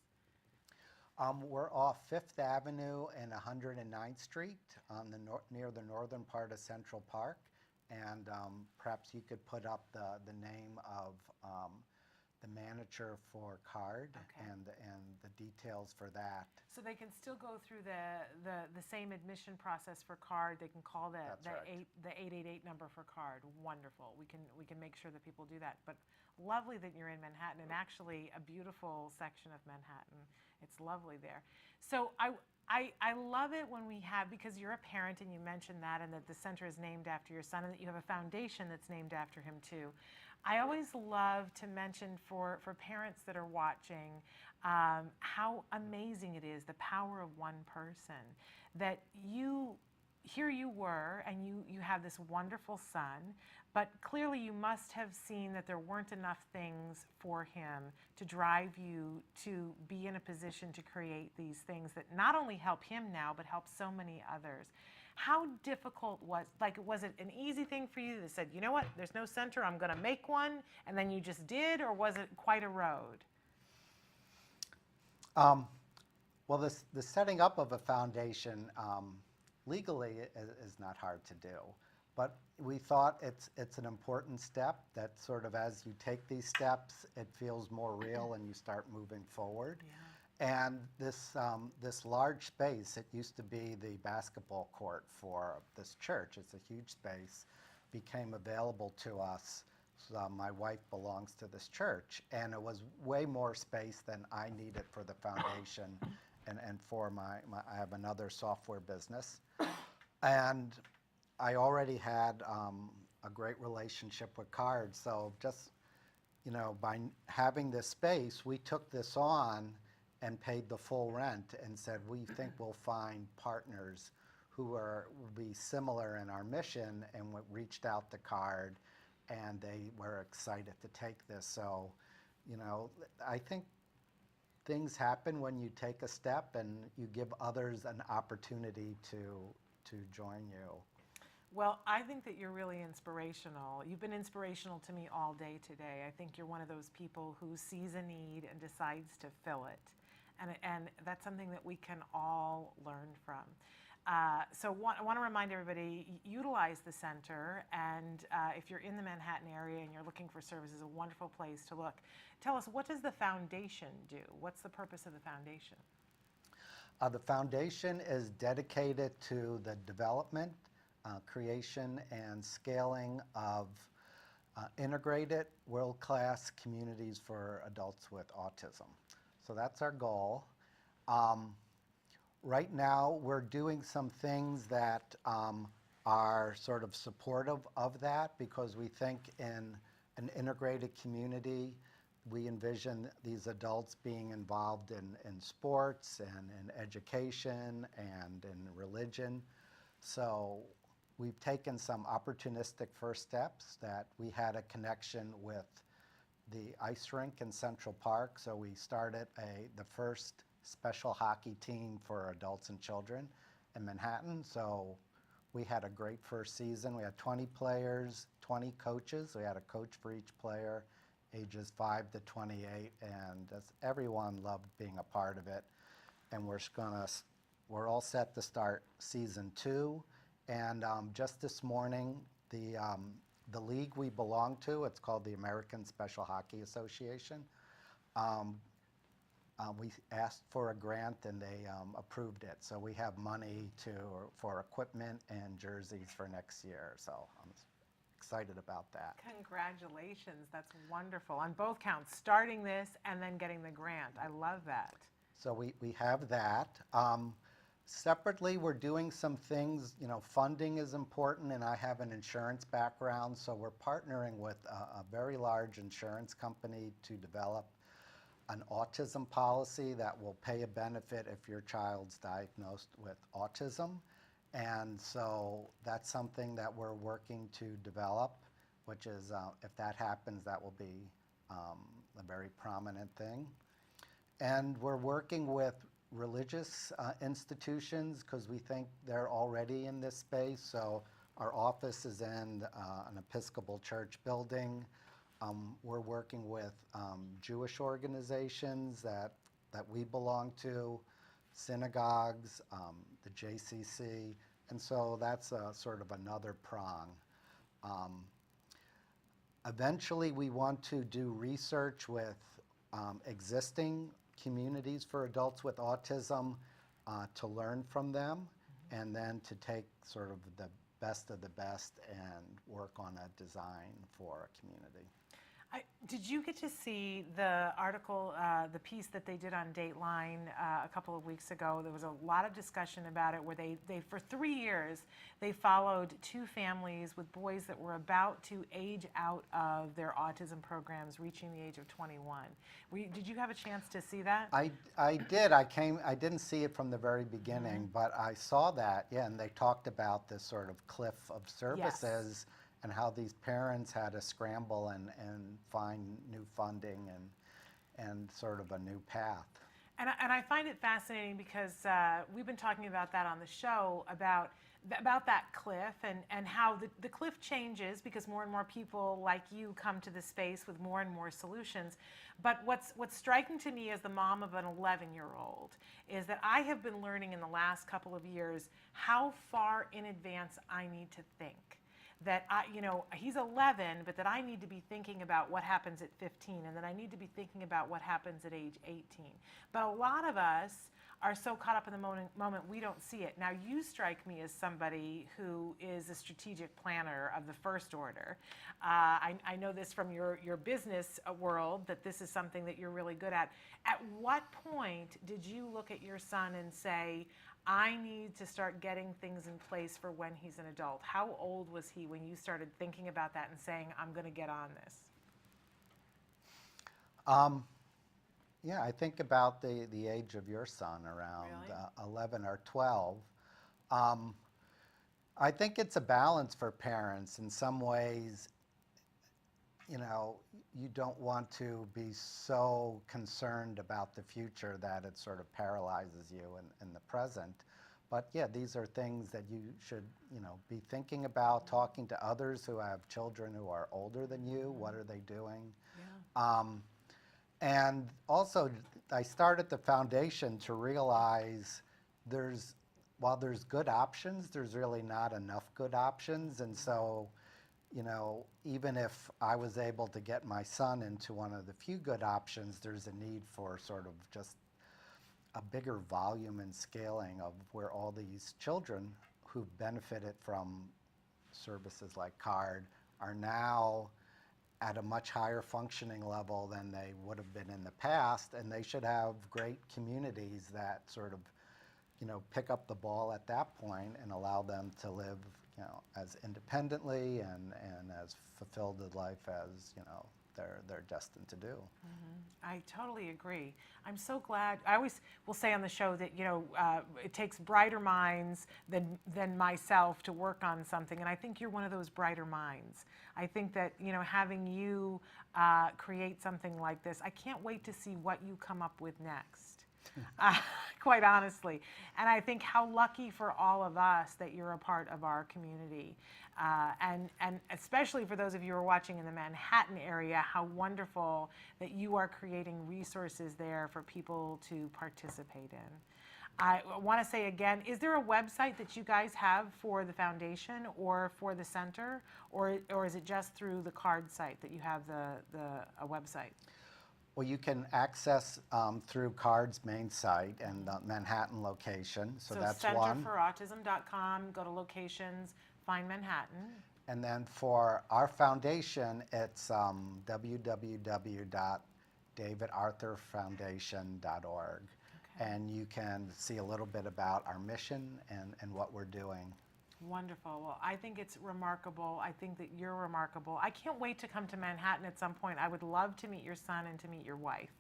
We're off 5th Avenue and 109th Street on near the northern part of Central Park. And perhaps you could put up the name of the manager for CARD, okay, and the details for that. So they can still go through the same admission process for CARD. They can call the 888 number for CARD. Wonderful. We can make sure that people do that. But lovely that you're in Manhattan, and actually a beautiful section of Manhattan. It's lovely there. So I love it when we have, because you're a parent and you mentioned that, and that the center is named after your son, and that you have a foundation that's named after him too. I always love to mention for parents that are watching how amazing it is, the power of one person, that here you were, and you have this wonderful son, but clearly you must have seen that there weren't enough things for him to drive you to be in a position to create these things that not only help him now, but help so many others. How difficult was it an easy thing for you that said, you know what, there's no center, I'm going to make one, and then you just did, or was it quite a road? Well, the setting up of a foundation legally is not hard to do, but we thought it's an important step that sort of, as you take these steps, it feels more real and you start moving forward. And this large space, it used to be the basketball court for this church. It's a huge space, became available to us. So my wife belongs to this church, and it was way more space than I needed for the foundation and for I have another software business. And I already had a great relationship with Cards, so just, you know, by having this space, we took this on and paid the full rent and said, we think we'll find partners who will be similar in our mission, and reached out to Card, and they were excited to take this. So, you know, I think things happen when you take a step and you give others an opportunity to join you. Well, I think that you're really inspirational. You've been inspirational to me all day today. I think you're one of those people who sees a need and decides to fill it. And that's something that we can all learn from. So I want to remind everybody, utilize the center, and if you're in the Manhattan area and you're looking for services, a wonderful place to look. Tell us, what does the foundation do? What's the purpose of the foundation? The foundation is dedicated to the development, creation, and scaling of integrated, world-class communities for adults with autism. So that's our goal. Right now, we're doing some things that are sort of supportive of that, because we think in an integrated community, we envision these adults being involved in sports and in education and in religion. So we've taken some opportunistic first steps. That we had a connection with the ice rink in Central Park, so we started the first special hockey team for adults and children in Manhattan. So we had a great first season. We had 20 players, 20 coaches. We had a coach for each player, ages 5 to 28, and everyone loved being a part of it. And we're all set to start season 2. And just this morning, the league we belong to, it's called the American Special Hockey Association. We asked for a grant and they approved it. So we have money for equipment and jerseys for next year. So I'm excited about that. Congratulations, that's wonderful. On both counts, starting this and then getting the grant. I love that. So we have that. Separately, we're doing some things, you know, funding is important, and I have an insurance background, so we're partnering with a very large insurance company to develop an autism policy that will pay a benefit if your child's diagnosed with autism. And so that's something that we're working to develop, which is, if that happens, that will be a very prominent thing. And we're working with religious institutions, because we think they're already in this space. So our office is in an Episcopal church building. We're working with Jewish organizations that we belong to, synagogues, the JCC, and so that's sort of another prong. Eventually, we want to do research with existing communities for adults with autism, to learn from them, and then to take sort of the best of the best and work on a design for a community. Did you get to see the article, the piece that they did on Dateline a couple of weeks ago? There was a lot of discussion about it, where they for 3 years, they followed 2 families with boys that were about to age out of their autism programs, reaching the age of 21. Did you have a chance to see that? I did. I didn't see it from the very beginning, but I saw that, yeah, and they talked about this sort of cliff of services. Yes. And how these parents had to scramble and find new funding and sort of a new path. And I find it fascinating, because we've been talking about that on the show, about that cliff, and how the cliff changes because more and more people like you come to the space with more and more solutions. But what's striking to me as the mom of an 11-year-old is that I have been learning in the last couple of years how far in advance I need to think. that he's 11, but that I need to be thinking about what happens at 15, and that I need to be thinking about what happens at age 18. But a lot of us are so caught up in the moment we don't see it. Now, you strike me as somebody who is a strategic planner of the first order. I know this from your business world, that this is something that you're really good at. At what point did you look at your son and say, I need to start getting things in place for when he's an adult? How old was he when you started thinking about that and saying, I'm going to get on this? Yeah, I think about the age of your son, around 11 or 12. I think it's a balance for parents. In some ways, you don't want to be so concerned about the future that it sort of paralyzes you in the present. But yeah, these are things that you should, be thinking about, talking to others who have children who are older than you. What are they doing? Yeah. And also, I started the foundation to realize while there's good options, there's really not enough good options. And so, even if I was able to get my son into one of the few good options, there's a need for sort of just a bigger volume and scaling of where all these children who've benefited from services like CARD are now at a much higher functioning level than they would have been in the past, and they should have great communities that sort of, pick up the ball at that point and allow them to live, as independently and as fulfilled a life as, they're destined to do. I totally agree. I'm so glad. I always will say on the show that it takes brighter minds than myself to work on something, and I think you're one of those brighter minds. I think that having you create something like this, I can't wait to see what you come up with next. Quite honestly. And I think how lucky for all of us that you're a part of our community. And especially for those of you who are watching in the Manhattan area, how wonderful that you are creating resources there for people to participate in. I want to say again, is there a website that you guys have for the foundation or for the center, or is it just through the CARD site that you have a website? Well, you can access through CARD's main site and the Manhattan location. So that's one. centerforautism.com, go to locations, find Manhattan. And then for our foundation, it's www.davidarthurfoundation.org. And you can see a little bit about our mission and what we're doing. Wonderful. Well, I think it's remarkable. I think that you're remarkable. I can't wait to come to Manhattan at some point. I would love to meet your son and to meet your wife.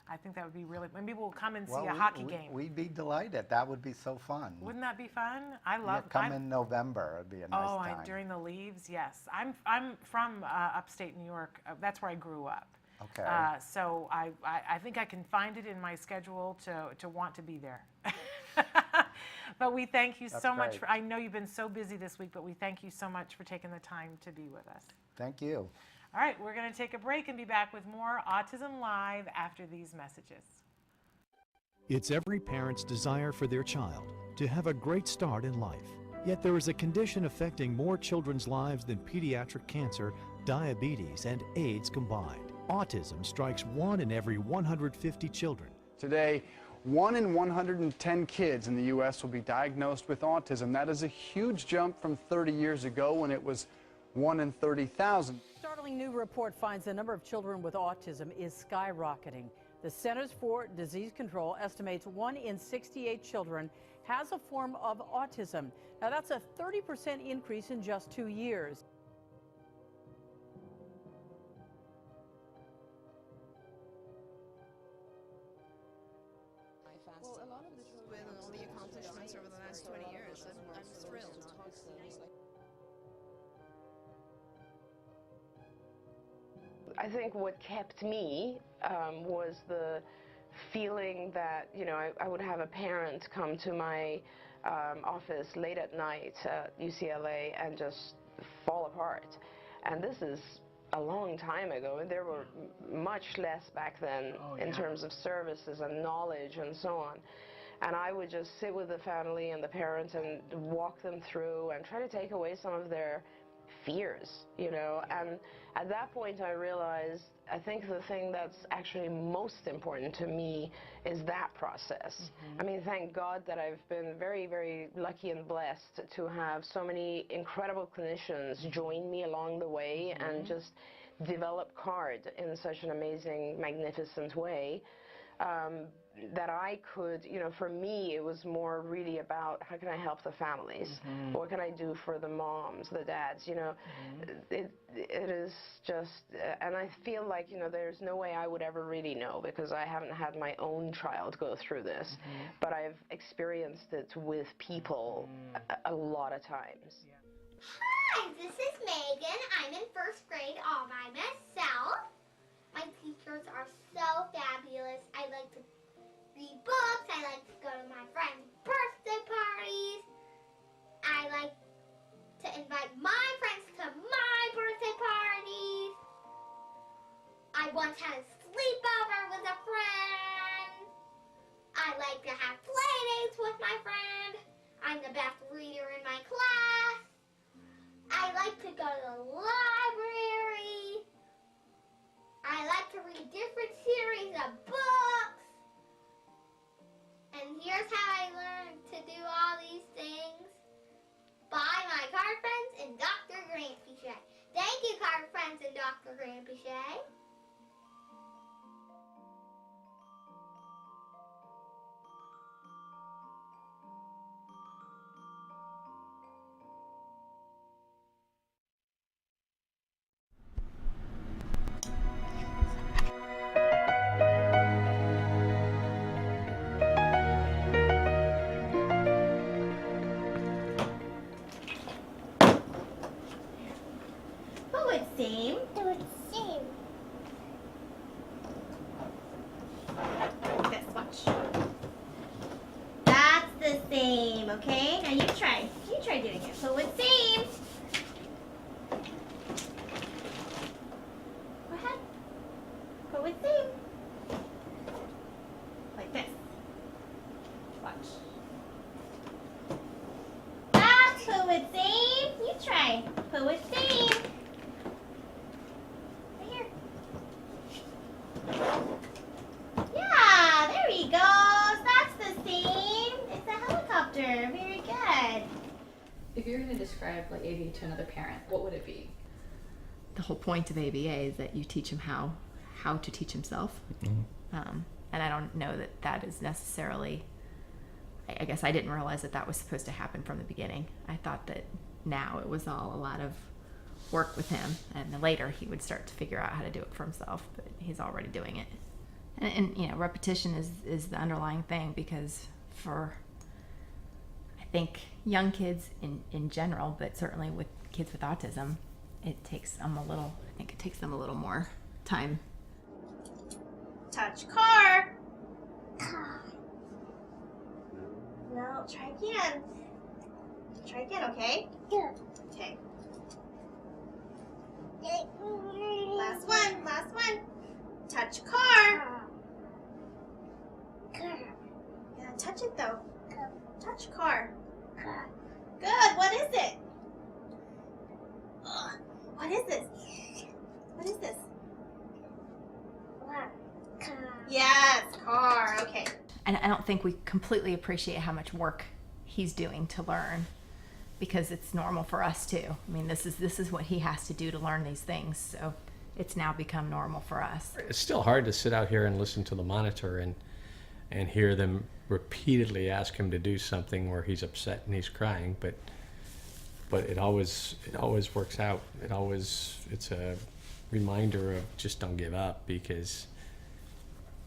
I think that would be really, maybe we'll come and see a hockey game. We'd be delighted. That would be so fun. Wouldn't that be fun? I love it. Come in November. It'd be a nice time. Oh, during the leaves, yes. I'm from upstate New York. That's where I grew up. Okay. So I think I can find it in my schedule to want to be there. But we thank you so much for, I know you've been so busy this week, but we thank you so much for taking the time to be with us. Thank you. All right, we're going to take a break and be back with more Autism Live after these messages. It's every parent's desire for their child to have a great start in life. Yet there is a condition affecting more children's lives than pediatric cancer, diabetes, and AIDS combined. Autism strikes 1 in every 150 children. Today, 1 in 110 kids in the U.S. will be diagnosed with autism. That is a huge jump from 30 years ago when it was 1 in 30,000. Startling new report finds the number of children with autism is skyrocketing. The Centers for Disease Control estimates 1 in 68 children has a form of autism. Now that's a 30% increase in just 2 years. Well, a lot of the children and all the accomplishments over the last 20 years, I'm thrilled. I think what kept me was the feeling that, I would have a parent come to my office late at night at UCLA and just fall apart. And this is a long time ago, and there were much less back then in terms of services and knowledge and so on. And I would just sit with the family and the parents and walk them through and try to take away some of their fears, you know. And at that point I realized, I think the thing that's actually most important to me is that process. I mean, thank God that I've been very, very lucky and blessed to have so many incredible clinicians join me along the way and just develop CARD in such an amazing, magnificent way. That I could, you know, for me it was more really about how can I help the families? What can I do for the moms, the dads, you know? It is just, and I feel like, you know, there's no way I would ever really know because I haven't had my own child go through this, but I've experienced it with people a lot of times. Hi, this is Megan. I'm in first grade all by myself. My teachers are so fabulous. I like to read books. I like to go to my friends' birthday parties. I like to invite my friends to my birthday parties. I once had a sleepover with a friend. I like to have play dates with my friend. I'm the best reader in my class. I like to go to the library. I like to read different series of books. And here's how I learned to do all these things. By my card friends and Dr. Grandpichet. Thank you, card friends and Dr. Grandpichet. Okay, now you try doing it. So it seems. Go ahead. Go with seam. Like this. Watch. That's who it seems. You try. Who it seems. Right here. Yeah, there he goes. That's the seam. It's a helicopter. Very good. If you're going to describe like ABA to another parent, what would it be? The whole point of ABA is that you teach him how to teach himself. And I don't know that that is necessarily, I guess I didn't realize that that was supposed to happen from the beginning. I thought that now it was all a lot of work with him, and then later he would start to figure out how to do it for himself, but he's already doing it. And you know, repetition is the underlying thing, because for, I think, young kids in general, but certainly with kids with autism, it takes them a little, I think it takes them a little more time. Touch car. No, try again. Try again, okay? Yeah. Okay. Last one. Touch car. Yeah, touch it though. Touch car. Good, what is it? What is this? What is this? Yes, car, okay. And I don't think we completely appreciate how much work he's doing to learn, because it's normal for us too. I mean, this is what he has to do to learn these things, so it's now become normal for us. It's still hard to sit out here and listen to the monitor and hear them repeatedly ask him to do something where he's upset and he's crying, but it always works out. It's a reminder of just don't give up, because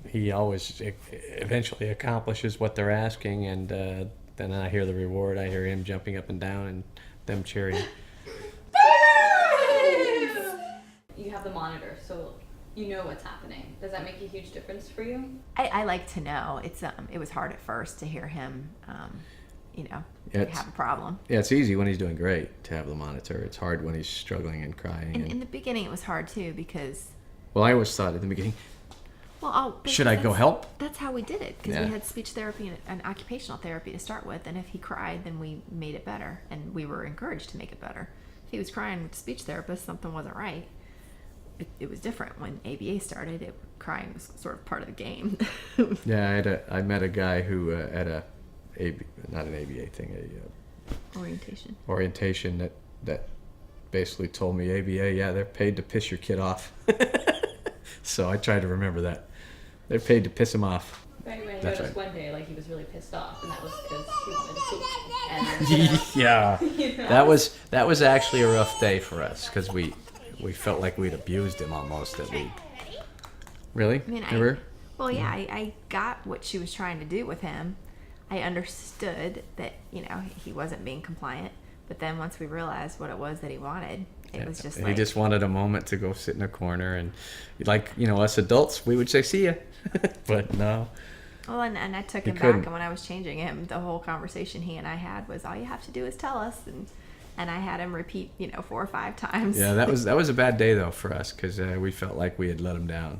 he always eventually accomplishes what they're asking, and then I hear the reward. I hear him jumping up and down and them cheering. You have the monitor, so you know what's happening. Does that make a huge difference for you? I like to know. It was hard at first to hear him, have a problem. Yeah, it's easy when he's doing great to have the monitor. It's hard when he's struggling and crying. And in the beginning, it was hard too, because. Well, I always thought in the beginning, should I go help? That's how we did it, because we had speech therapy and occupational therapy to start with, and if he cried, then we made it better, and we were encouraged to make it better. If he was crying with the speech therapist, something wasn't right. It was different when ABA started. Crying was sort of part of the game. Yeah, I met a guy who at not an ABA thing, orientation that basically told me ABA, yeah, they're paid to piss your kid off. So I tried to remember that. They're paid to piss him off. Right, I That's noticed right. one day, like, he was really pissed off, and that was because he wanted to poop. And, Yeah, you know? that was actually a rough day for us because we felt like we'd abused him almost. That we really I mean, ever. I got what she was trying to do with him. I understood that, he wasn't being compliant. But then once we realized what it was that he wanted, it was just And like... he just wanted a moment to go sit in a corner. And like, us adults, we would say, see ya. But no. Well, and I took He him couldn't. back, and when I was changing him, the whole conversation he and I had was, all you have to do is tell us. And I had him repeat, 4 or 5 times. Yeah, that was a bad day, though, for us because we felt like we had let him down.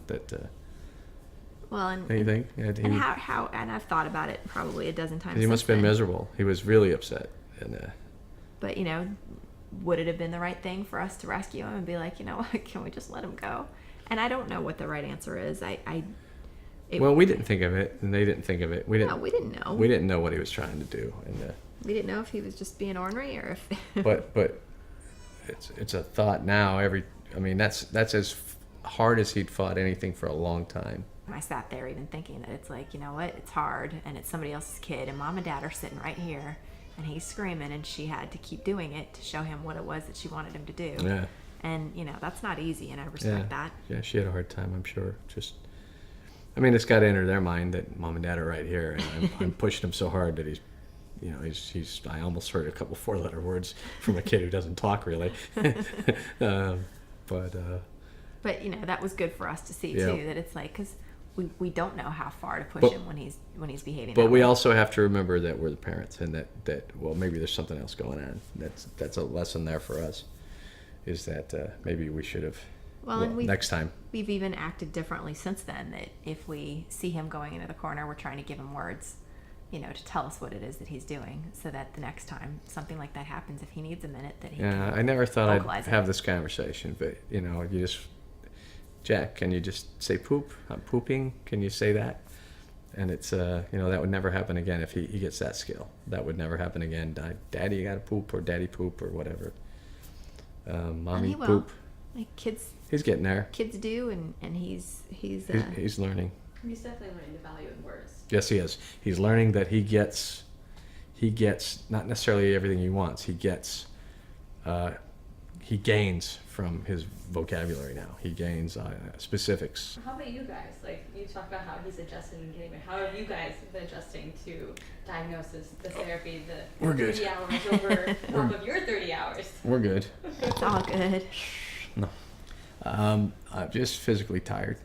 Well, and Anything? and how and I've thought about it probably a dozen times. He must since have been then. miserable. He was really upset. And But would it have been the right thing for us to rescue him and be like, what, can we just let him go? And I don't know what the right answer is. well, we didn't think of it, and they didn't think of it. We didn't know. We didn't know what he was trying to do, and we didn't know if he was just being ornery or if. but it's a thought now. That's as hard as he'd fought anything for a long time. I sat there even thinking that it's like, what, it's hard, and it's somebody else's kid, and mom and dad are sitting right here, and he's screaming, and she had to keep doing it to show him what it was that she wanted him to do. Yeah. And that's not easy, and I respect that. Yeah, she had a hard time, I'm sure. It's got to enter their mind that mom and dad are right here, and I'm pushing him so hard that he's I almost heard a couple 4-letter words from a kid who doesn't talk really. But that was good for us to see Yeah. too, that it's like, because we don't know how far to push him when he's behaving. But that we way. also have to remember that we're the parents, and that well, maybe there's something else going on. That's a lesson there for us, is that maybe we should have. Well, and next time. We've even acted differently since then. That if we see him going into the corner, we're trying to give him words, to tell us what it is that he's doing, so that the next time something like that happens, if he needs a minute, that he can I never thought I'd vocalize it. have this conversation, but you just, Jack, can you just say poop? I'm pooping. Can you say that? And it's that would never happen again if he gets that skill. That would never happen again. Daddy, you gotta poop, or daddy poop, or whatever. Mommy and he will. poop. Like kids. He's getting there. Kids do, and he's learning. He's definitely learning the value in words. Yes, he is. He's learning that he gets not necessarily everything he wants. He gains from his vocabulary now. He gains specifics. How about you guys? Like, you talk about how he's adjusted and getting better. How have you guys been adjusting to diagnosis, the therapy, the We're good. 30 hours over top of your 30 hours? We're good. It's all good. No. I'm just physically tired.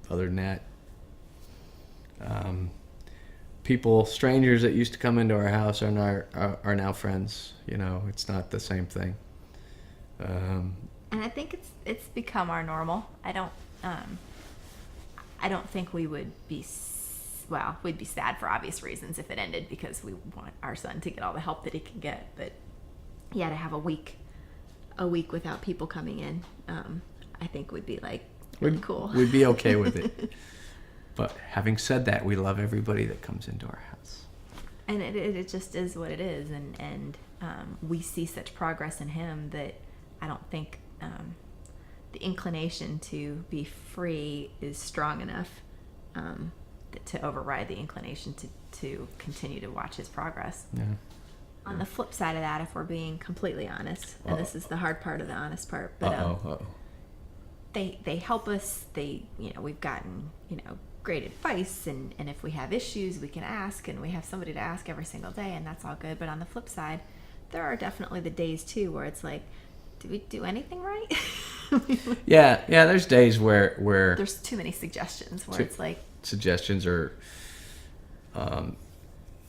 Other than that. Strangers that used to come into our house are now friends. It's not the same thing. And I think it's become our normal. I don't think we would be we'd be sad for obvious reasons if it ended, because we want our son to get all the help that he can get. But yeah, to have a week without people coming in, I think would be like really cool. We'd be okay with it. But having said that, we love everybody that comes into our house. And it just is what it is, and we see such progress in him that I don't think the inclination to be free is strong enough to override the inclination to continue to watch his progress. Yeah. On the flip side of that, if we're being completely honest, and this is the hard part of the honest part, but they help us. We've gotten great advice, and if we have issues, we can ask, and we have somebody to ask every single day, and that's all good. But on the flip side, there are definitely the days too where it's like, do we do anything right? Yeah. There's days where there's too many suggestions where it's like suggestions are.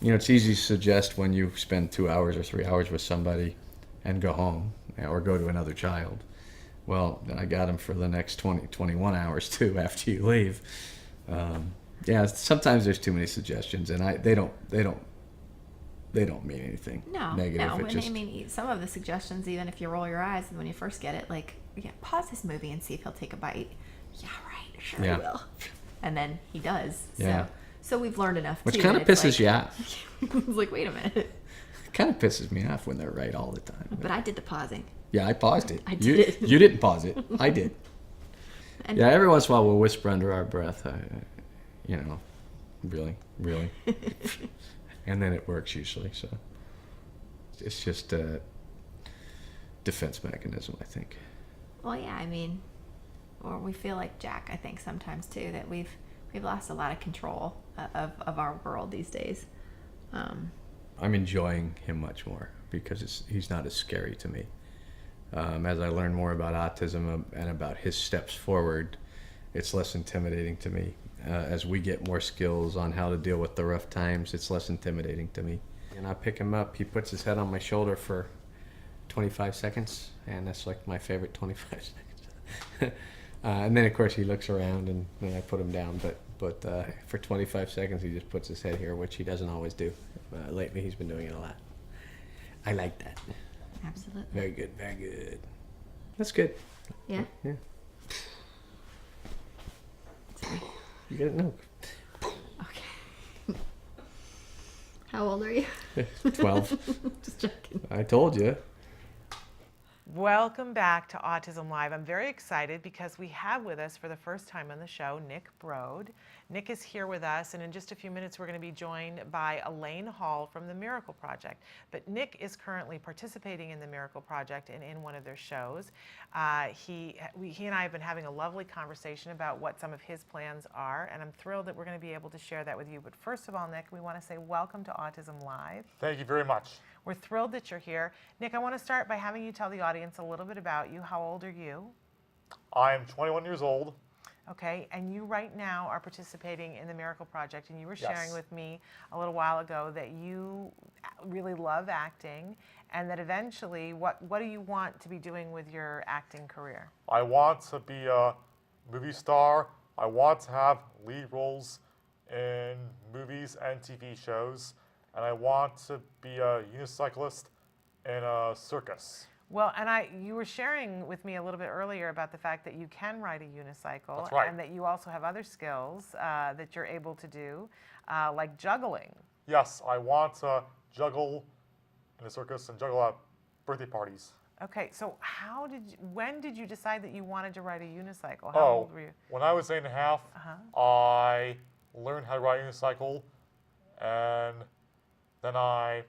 It's easy to suggest when you spend 2 hours or 3 hours with somebody and go home, or go to another child. Well, I got him for the next 21 hours too after you leave. Sometimes there's too many suggestions, and they don't they don't mean anything negative. No. It And just, I mean, some of the suggestions, even if you roll your eyes when you first get it, like, yeah, pause this movie and see if he'll take a bite. Yeah, right. Sure, he will. And then he does. Yeah. So we've learned enough. Which too, kind of that it's pisses like, you off. It's like, wait a minute. It kind of pisses me off when they're right all the time. But I did the pausing. Yeah, I paused it. I did it. You didn't pause it. I did. And Yeah, every once in a while we'll whisper under our breath, really. And then it works usually, so. It's just a defense mechanism, I think. Well, yeah, I mean, or we feel like Jack, I think, sometimes too, that we've lost a lot of control of our world these days. I'm enjoying him much more because he's not as scary to me. As I learn more about autism and about his steps forward, it's less intimidating to me. As we get more skills on how to deal with the rough times, it's less intimidating to me. And I pick him up, he puts his head on my shoulder for 25 seconds, and that's like my favorite 25 seconds. And then of course he looks around and then I put him down, but for 25 seconds he just puts his head here, which he doesn't always do. Lately he's been doing it a lot. I like that. Absolutely. Very good, very good. That's good. Yeah? Yeah. Sorry. You get it? No. Okay. How old are you? 12. Just checking. I told you. Welcome back to Autism Live. I'm very excited because we have with us for the first time on the show, Nick Brode. Nick is here with us, and in just a few minutes we're going to be joined by Elaine Hall from the Miracle Project. But Nick is currently participating in the Miracle Project and in one of their shows. He and I have been having a lovely conversation about what some of his plans are, and I'm thrilled that we're going to be able to share that with you. But first of all, Nick, we want to say welcome to Autism Live. Thank you very much. We're thrilled that you're here. Nick, I want to start by having you tell the audience a little bit about you. How old are you? I'm 21 years old. Okay, and you right now are participating in the Miracle Project, and you were sharing Yes. with me a little while ago that you really love acting, and that eventually, what do you want to be doing with your acting career? I want to be a movie star. I want to have lead roles in movies and TV shows, and I want to be a unicyclist in a circus. Well, and you were sharing with me a little bit earlier about the fact that you can ride a unicycle, That's right. and that you also have other skills that you're able to do, like juggling. Yes, I want to juggle in a circus and juggle at birthday parties. Okay, so when did you decide that you wanted to ride a unicycle? How old were you? When I was 8.5, I learned how to ride a unicycle, and then How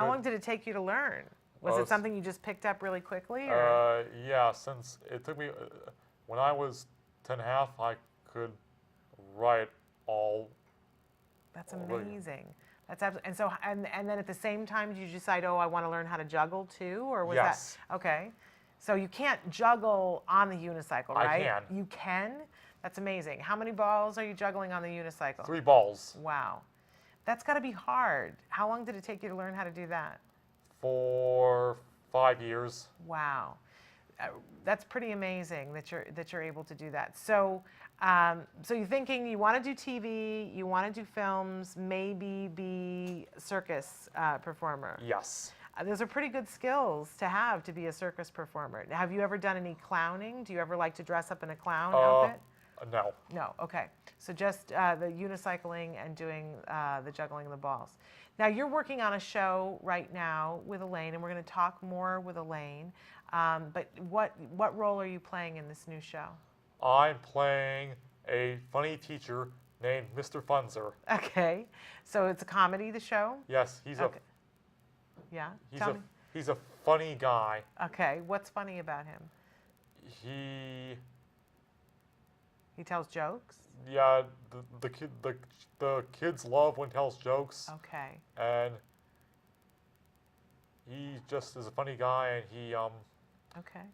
long did it take you to learn? Was it something you just picked up really quickly? Yeah, since it took me, when I was 10.5, I could ride all. That's amazing. That's and so and then at the same time, did you decide, oh, I want to learn how to juggle too, or was Yes. that okay? So you can't juggle on the unicycle, right? I can. You can. That's amazing. How many balls are you juggling on the unicycle? 3 balls. Wow, that's got to be hard. How long did it take you to learn how to do that? For 5 years. Wow, that's pretty amazing that you're able to do that. So, so you're thinking you want to do TV, you want to do films, maybe be a circus performer. Yes. Those are pretty good skills to have to be a circus performer. Have you ever done any clowning? Do you ever like to dress up in a clown outfit? No. No. Okay. So just the unicycling and doing the juggling of the balls. Now you're working on a show right now with Elaine, and we're going to talk more with Elaine. But what role are you playing in this new show? I'm playing a funny teacher named Mr. Funzer. Okay. So it's a comedy, the show? Yes, he's okay. Yeah. Tell me. He's a funny guy. Okay. What's funny about him? He tells jokes? Yeah, the kids love when he tells jokes. Okay. And he just is a funny guy, and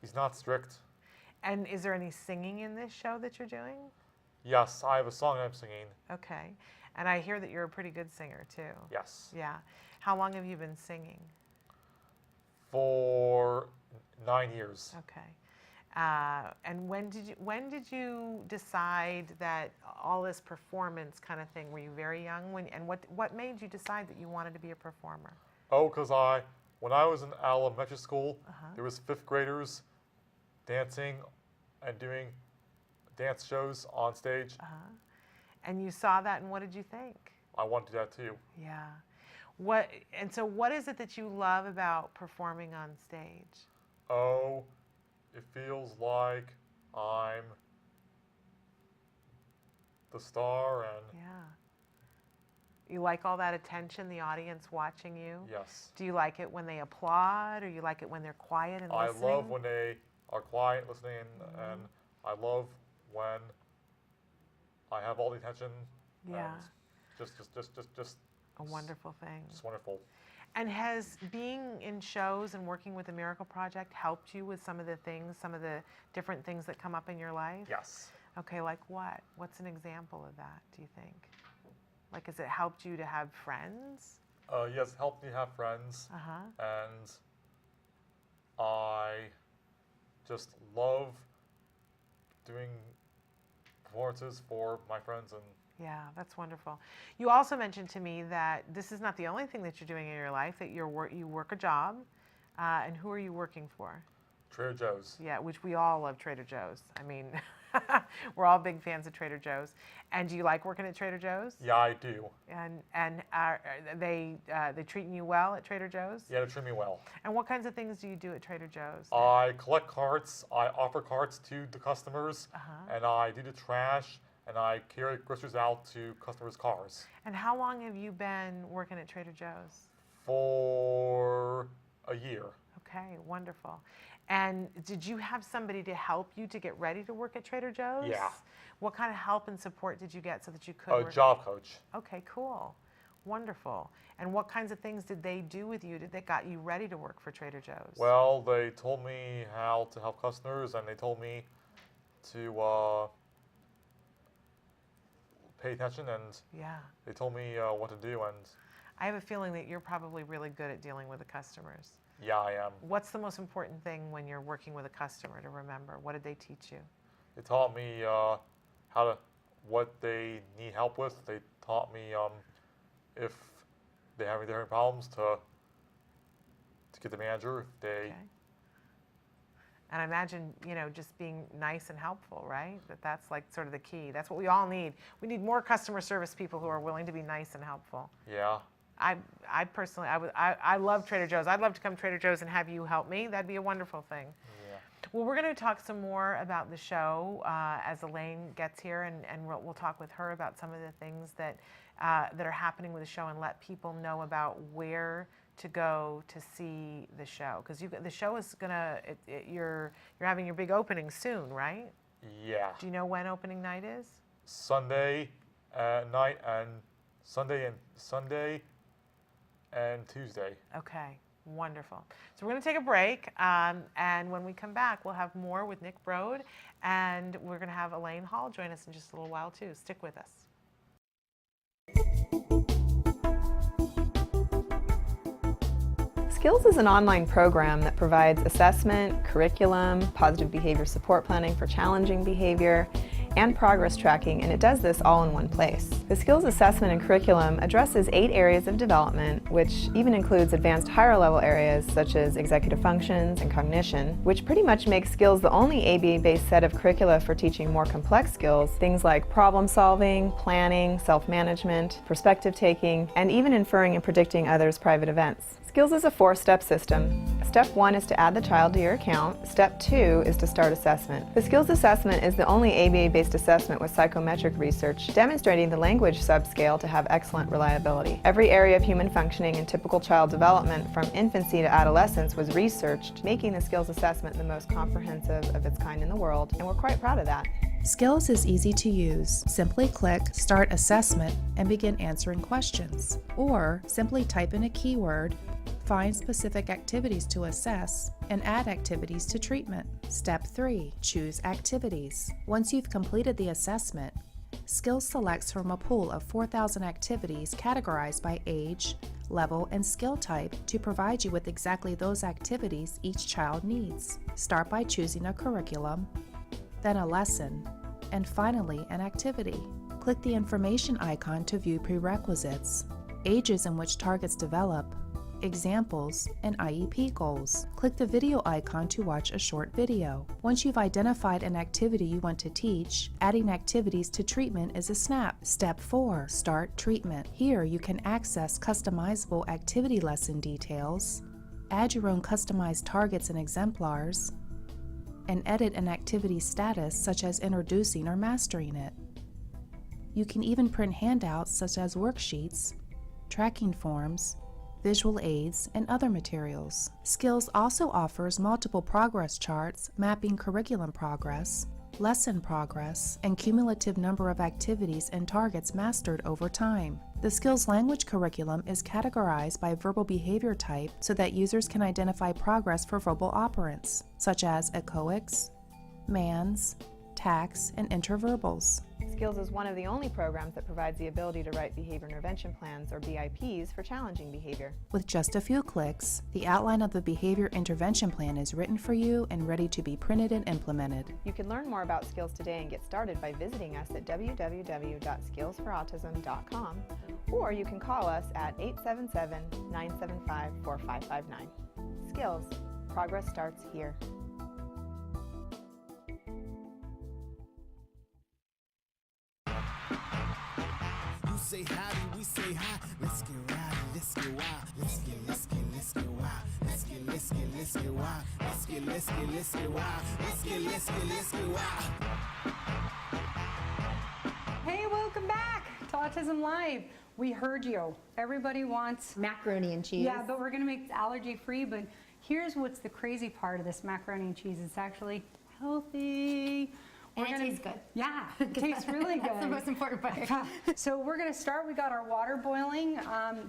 he's not strict. And is there any singing in this show that you're doing? Yes, I have a song I'm singing. Okay. And I hear that you're a pretty good singer too. Yes. Yeah. How long have you been singing? For 9 years. Okay. And when did you decide that all this performance kind of thing? Were you very young and what made you decide that you wanted to be a performer? Oh, because when I was in elementary school, there was 5th graders dancing and doing dance shows on stage. And you saw that, and what did you think? I want to do that too. Yeah. So what is it that you love about performing on stage? Oh, it feels like I'm the star, and you like all that attention, the audience watching you? Yes. Do you like it when they applaud, or you like it when they're quiet and listening? I love when they are quiet, listening, and I love when I have all the attention. Yeah. And just a wonderful thing. Just wonderful. And has being in shows and working with the Miracle Project helped you with some of the different things that come up in your life? Yes. Okay, like what? What's an example of that, do you think? Like, has it helped you to have friends? Yes, it helped me have friends. And I just love doing performances for my friends. And yeah, that's wonderful. You also mentioned to me that this is not the only thing that you're doing in your life, that you work a job. And who are you working for? Trader Joe's. Yeah, which we all love Trader Joe's. I mean, we're all big fans of Trader Joe's. And do you like working at Trader Joe's? Yeah, I do. And are they treating you well at Trader Joe's? Yeah, they treat me well. And what kinds of things do you do at Trader Joe's? I collect carts, I offer carts to the customers, and I do the trash, and I carry groceries out to customers' cars. And how long have you been working at Trader Joe's? For a year. Okay, wonderful. And did you have somebody to help you to get ready to work at Trader Joe's? Yeah. What kind of help and support did you get so that you could A job coach. Okay, cool. Wonderful. And what kinds of things did they do with you that got you ready to work for Trader Joe's? Well, they told me how to help customers, and they told me to pay attention, and they told me what to do. And I have a feeling that you're probably really good at dealing with the customers. Yeah, I am. What's the most important thing when you're working with a customer to remember? What did they teach you? They taught me what they need help with. They taught me if they have any different problems to get the manager. If they. And I imagine, just being nice and helpful, right? That's like sort of the key. That's what we all need. We need more customer service people who are willing to be nice and helpful. Yeah. I personally, I love Trader Joe's. I'd love to come to Trader Joe's and have you help me. That'd be a wonderful thing. Yeah. Well, we're going to talk some more about the show as Elaine gets here, and we'll talk with her about some of the things that are happening with the show, and let people know about where to go to see the show. Because the show is gonna, you're having your big opening soon, right? Yeah. Do you know when opening night is? Sunday night, and Sunday and Tuesday. Okay, wonderful. So we're going to take a break, and when we come back, we'll have more with Nick Broad, and we're going to have Elaine Hall join us in just a little while too. Stick with us. Skills is an online program that provides assessment, curriculum, positive behavior support planning for challenging behavior, and progress tracking, and it does this all in one place. The skills assessment and curriculum addresses 8 areas of development, which even includes advanced higher level areas such as executive functions and cognition, which pretty much makes skills the only ABA-based set of curricula for teaching more complex skills, things like problem solving, planning, self-management, perspective taking, and even inferring and predicting others' private events. Skills is a 4-step system. Step 1 is to add the child to your account. Step 2 is to start assessment. The skills assessment is the only ABA-based assessment with psychometric research demonstrating the language subscale to have excellent reliability. Every area of human functioning and typical child development from infancy to adolescence was researched, making the skills assessment the most comprehensive of its kind in the world, and we're quite proud of that. Skills is easy to use. Simply click Start Assessment and begin answering questions. Or simply type in a keyword, find specific activities to assess, and add activities to treatment. Step 3. Choose activities. Once you've completed the assessment, Skills selects from a pool of 4,000 activities categorized by age, level, and skill type to provide you with exactly those activities each child needs. Start by choosing a curriculum, then a lesson, and finally an activity. Click the information icon to view prerequisites, ages in which targets develop, examples, and IEP goals. Click the video icon to watch a short video. Once you've identified an activity you want to teach, adding activities to treatment is a snap. Step 4. Start treatment. Here you can access customizable activity lesson details, add your own customized targets and exemplars, and edit an activity status such as introducing or mastering it. You can even print handouts such as worksheets, tracking forms, visual aids, and other materials. Skills also offers multiple progress charts mapping curriculum progress, lesson progress, and cumulative number of activities and targets mastered over time. The Skills language curriculum is categorized by verbal behavior type so that users can identify progress for verbal operants, such as echoics, mans, tax, and interverbals. Skills is one of the only programs that provides the ability to write behavior intervention plans, or BIPs, for challenging behavior. With just a few clicks, the outline of the behavior intervention plan is written for you and ready to be printed and implemented. You can learn more about Skills today and get started by visiting us at www.skillsforautism.com, or you can call us at 877-975-4559. Skills. Progress starts here. Say howdy, we say hi. Let's get rowdy, let's get wild. Let's get wild. Let's get wild. Let's get wild. Let's get wild. Hey, welcome back to Autism Live. We heard you. Everybody wants macaroni and cheese. Yeah, but we're gonna make it allergy free. But here's what's the crazy part of this macaroni and cheese. It's actually healthy. And it tastes good. Yeah, it tastes really good. That's the most important part. So we're gonna start, we got our water boiling.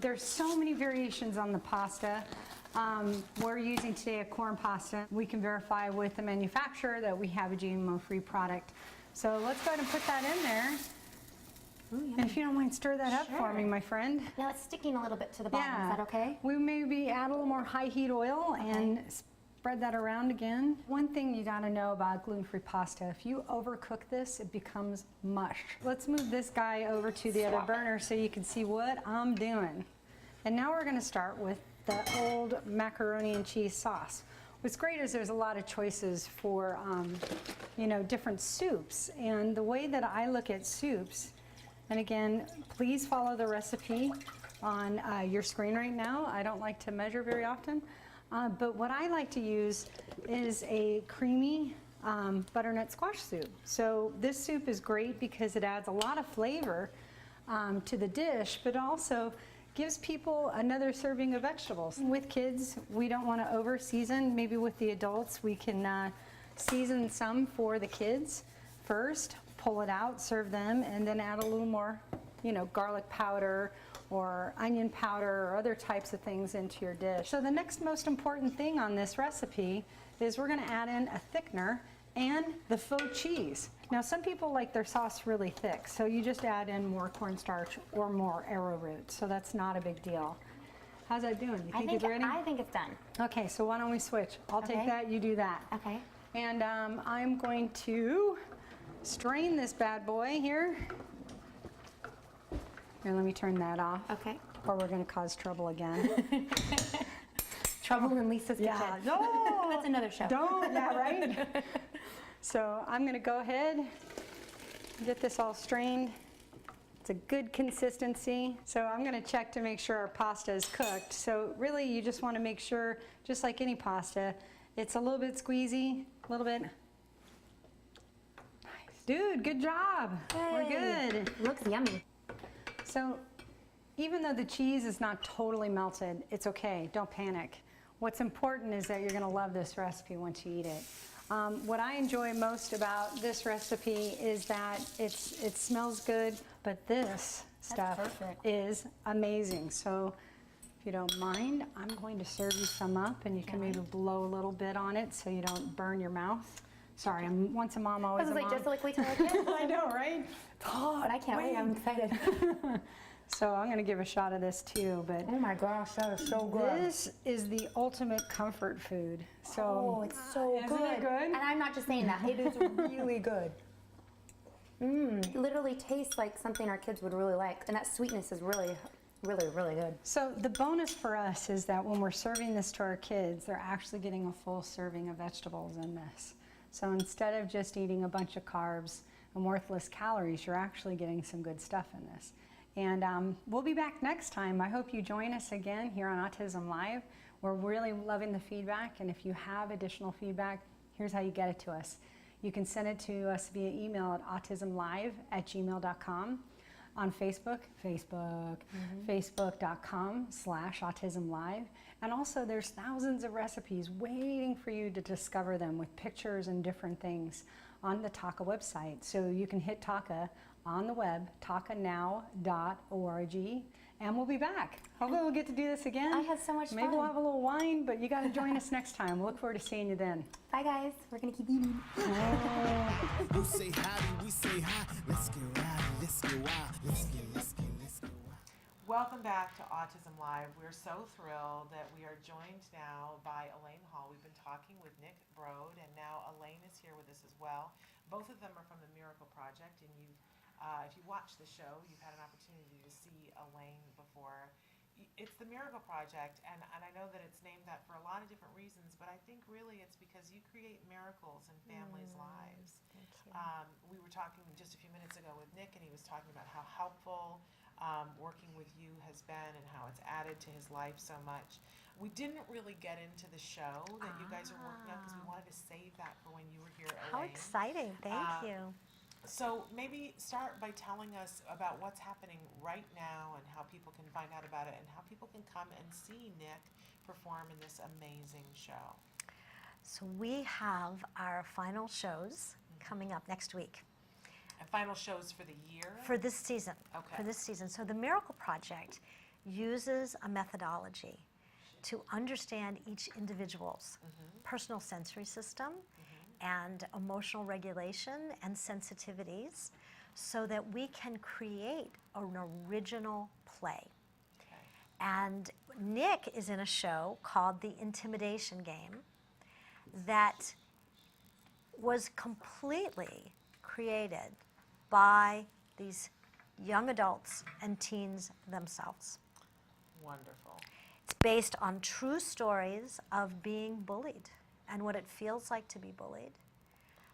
There's so many variations on the pasta. We're using today a corn pasta. We can verify with the manufacturer that we have a GMO-free product. So let's go ahead and put that in there. Ooh, and if you don't mind, stir that up for me, my friend. Now it's sticking a little bit to the bottom, Yeah. Is that okay? We maybe add a little more high heat oil and spread that around again. One thing you gotta know about gluten-free pasta, if you overcook this, it becomes mush. Let's move this guy over to the other burner so you can see what I'm doing. And now we're gonna start with the old macaroni and cheese sauce. What's great is there's a lot of choices for, you know, different soups. And the way that I look at soups, and again, please follow the recipe on your screen right now. I don't like to measure very often. But what I like to use is a creamy butternut squash soup. So this soup is great because it adds a lot of flavor to the dish, but also gives people another serving of vegetables. With kids, we don't want to over season. Maybe with the adults, we can season some for the kids first, pull it out, serve them, and then add a little more, you know, garlic powder or onion powder or other types of things into your dish. So the next most important thing on this recipe is we're gonna add in a thickener and the faux cheese. Now some people like their sauce really thick, so you just add in more cornstarch or more arrowroot, so that's not a big deal. How's that doing? You think it's ready? I think it's done. Okay, so why don't we switch? I'll take Okay. that, you do that. Okay. And I'm going to strain this bad boy here. Here, let me turn that off. Okay. Or we're going to cause trouble again. Trouble in Lisa's kitchen. Yeah, no! That's another show. Don't, yeah, right? So I'm going to go ahead and get this all strained. It's a good consistency. So I'm going to check to make sure our pasta is cooked. So really you just want to make sure, just like any pasta, it's a little bit squeezy, a little bit. Nice. Dude, good job. Hey. We're good. Looks yummy. So even though the cheese is not totally melted, it's okay, don't panic. What's important is that you're gonna love this recipe once you eat it. What I enjoy most about this recipe is that it smells good, but this stuff is amazing. So if you don't mind, I'm going to serve you some up and you can maybe blow a little bit on it so you don't burn your mouth. Sorry, I'm once a mom, always a mom. Just like we tell our kids. I know, right? But I can't wait, I'm excited. So I'm going to give a shot of this too. But oh my gosh, that is so good. This is the ultimate comfort food. So oh, it's so isn't good. it good? And I'm not just saying that. It is really good. It literally tastes like something our kids would really like. And that sweetness is really, really, really good. So the bonus for us is that when we're serving this to our kids, they're actually getting a full serving of vegetables in this. So instead of just eating a bunch of carbs and worthless calories, you're actually getting some good stuff in this. And we'll be back next time. I hope you join us again here on Autism Live. We're really loving the feedback, and if you have additional feedback, here's how you get it to us. You can send it to us via email at autismlive@gmail.com. On Facebook, facebook.com/autismlive. And also there's thousands of recipes waiting for you to discover them with pictures and different things on the Taka website. So you can hit Taka on the web, takanow.org, and we'll be back. Hopefully we'll get to do this again. I had so much fun. Maybe we'll have a little wine, but you got to join us next time. We'll look forward to seeing you then. Bye guys, we're gonna keep eating. You say howdy, we say hi. Let's get rowdy, let's get wild. Let's get wild. Welcome back to Autism Live. We're so thrilled that we are joined now by Elaine Hall. We've been talking with Nick Brode, and now Elaine is here with us as well. Both of them are from the Miracle Project, and if you watch the show, you've had an opportunity to see Elaine before. It's the Miracle Project, and I know that it's named that for a lot of different reasons, but I think really it's because you create miracles in families' lives. Thank you. We were talking just a few minutes ago with Nick, and he was talking about how helpful working with you has been and how it's added to his life so much. We didn't really get into the show that you guys are working on because we wanted to save that for when you were here, Elaine. How exciting. Thank you. So maybe start by telling us about what's happening right now and how people can find out about it and how people can come and see Nick perform in this amazing show. So we have our final shows coming up next week. And final shows for the year? For this season. Okay. For this season. So the Miracle Project uses a methodology to understand each individual's personal sensory system and emotional regulation and sensitivities so that we can create an original play. Okay. And Nick is in a show called The Intimidation Game that was completely created by these young adults and teens themselves. Wonderful. It's based on true stories of being bullied and what it feels like to be bullied,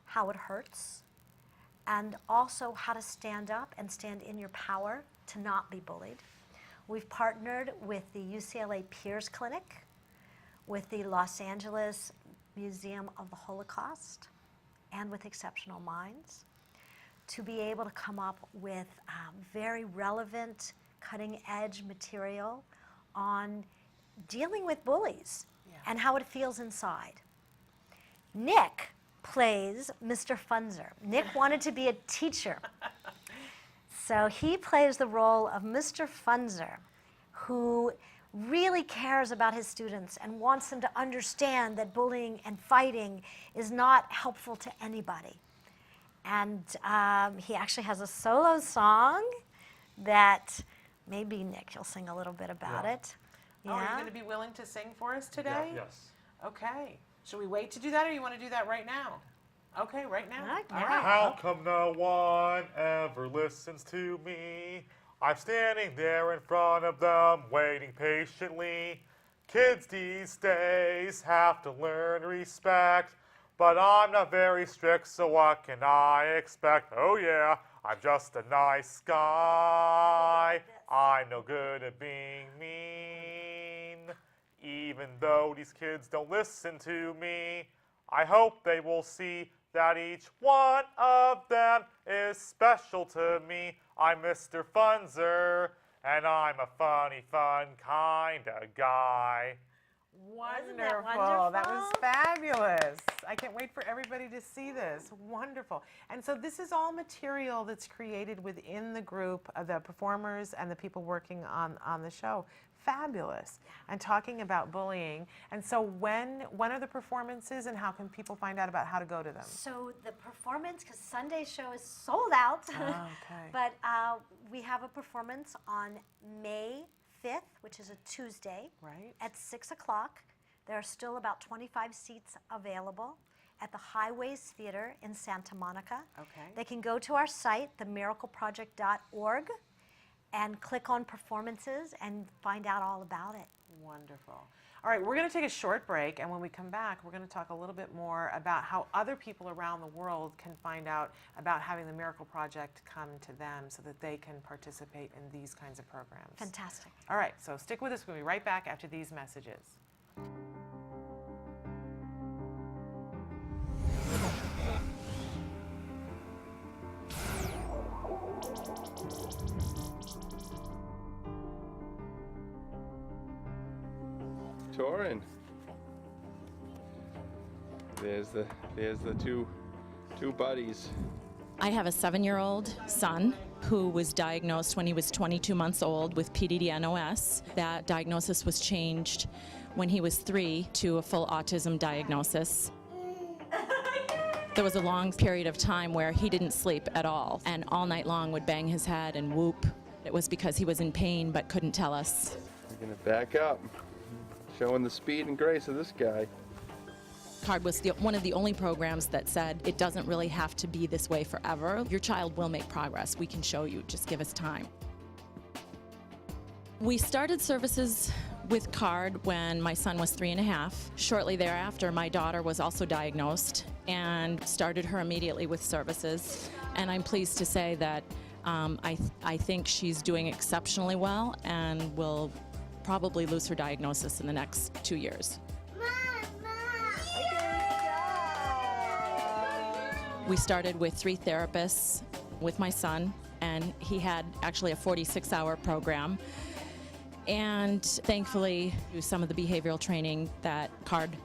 how it hurts, and also how to stand up and stand in your power to not be bullied. We've partnered with the UCLA Peers Clinic, with the Los Angeles Museum of the Holocaust, and with Exceptional Minds to be able to come up with very relevant, cutting-edge material on dealing with bullies and how it feels inside. Nick plays Mr. Funzer. Nick wanted to be a teacher. So he plays the role of Mr. Funzer, who really cares about his students and wants them to understand that bullying and fighting is not helpful to anybody. And he actually has a solo song that maybe Nick, you'll sing a little bit about it. Oh, are you going to be willing to sing for us today? Yeah, yes. Okay. Should we wait to do that, or you want to do that right now? Okay, right now. Right. All right. How come no one ever listens to me? I'm standing there in front of them, waiting patiently. Kids these days have to learn respect, but I'm not very strict, so what can I expect? Oh yeah, I'm just a nice guy. I'm no good at being mean. Even though these kids don't listen to me, I hope they will see that each one of them is special to me. I'm Mr. Funzer, and I'm a funny, fun kind of guy. Wonderful. that wonderful? That was fabulous. I can't wait for everybody to see this. Wonderful. And so this is all material that's created within the group of the performers and the people working on the show. Fabulous. And talking about bullying. And so when are the performances and how can people find out about how to go to them? So the performance, because Sunday's show is sold out, okay. but we have a performance on May 5th, which is a Tuesday, right, at 6 o'clock. There are still about 25 seats available at the Highways Theater in Santa Monica. Okay. They can go to our site, themiracleproject.org, and click on performances and find out all about it. Wonderful. All right, we're going to take a short break, and when we come back, we're going to talk a little bit more about how other people around the world can find out about having the Miracle Project come to them so that they can participate in these kinds of programs. Fantastic. All right, so stick with us. We'll be right back after these messages. Torin. There's the two buddies. I have a 7-year-old son who was diagnosed when he was 22 months old with PDD-NOS. That diagnosis was changed when he was 3 to a full autism diagnosis. There was a long period of time where he didn't sleep at all and all night long would bang his head and whoop. It was because he was in pain but couldn't tell us. We're gonna back up, showing the speed and grace of this guy. CARD was one of the only programs that said it doesn't really have to be this way forever. Your child will make progress. We can show you. Just give us time. We started services with CARD when my son was 3.5. Shortly thereafter, my daughter was also diagnosed and started her immediately with services. And I'm pleased to say that I think she's doing exceptionally well and will probably lose her diagnosis in the next 2 years. We started with 3 therapists with my son, and he had actually a 46-hour program. And thankfully, through some of the behavioral training that CARD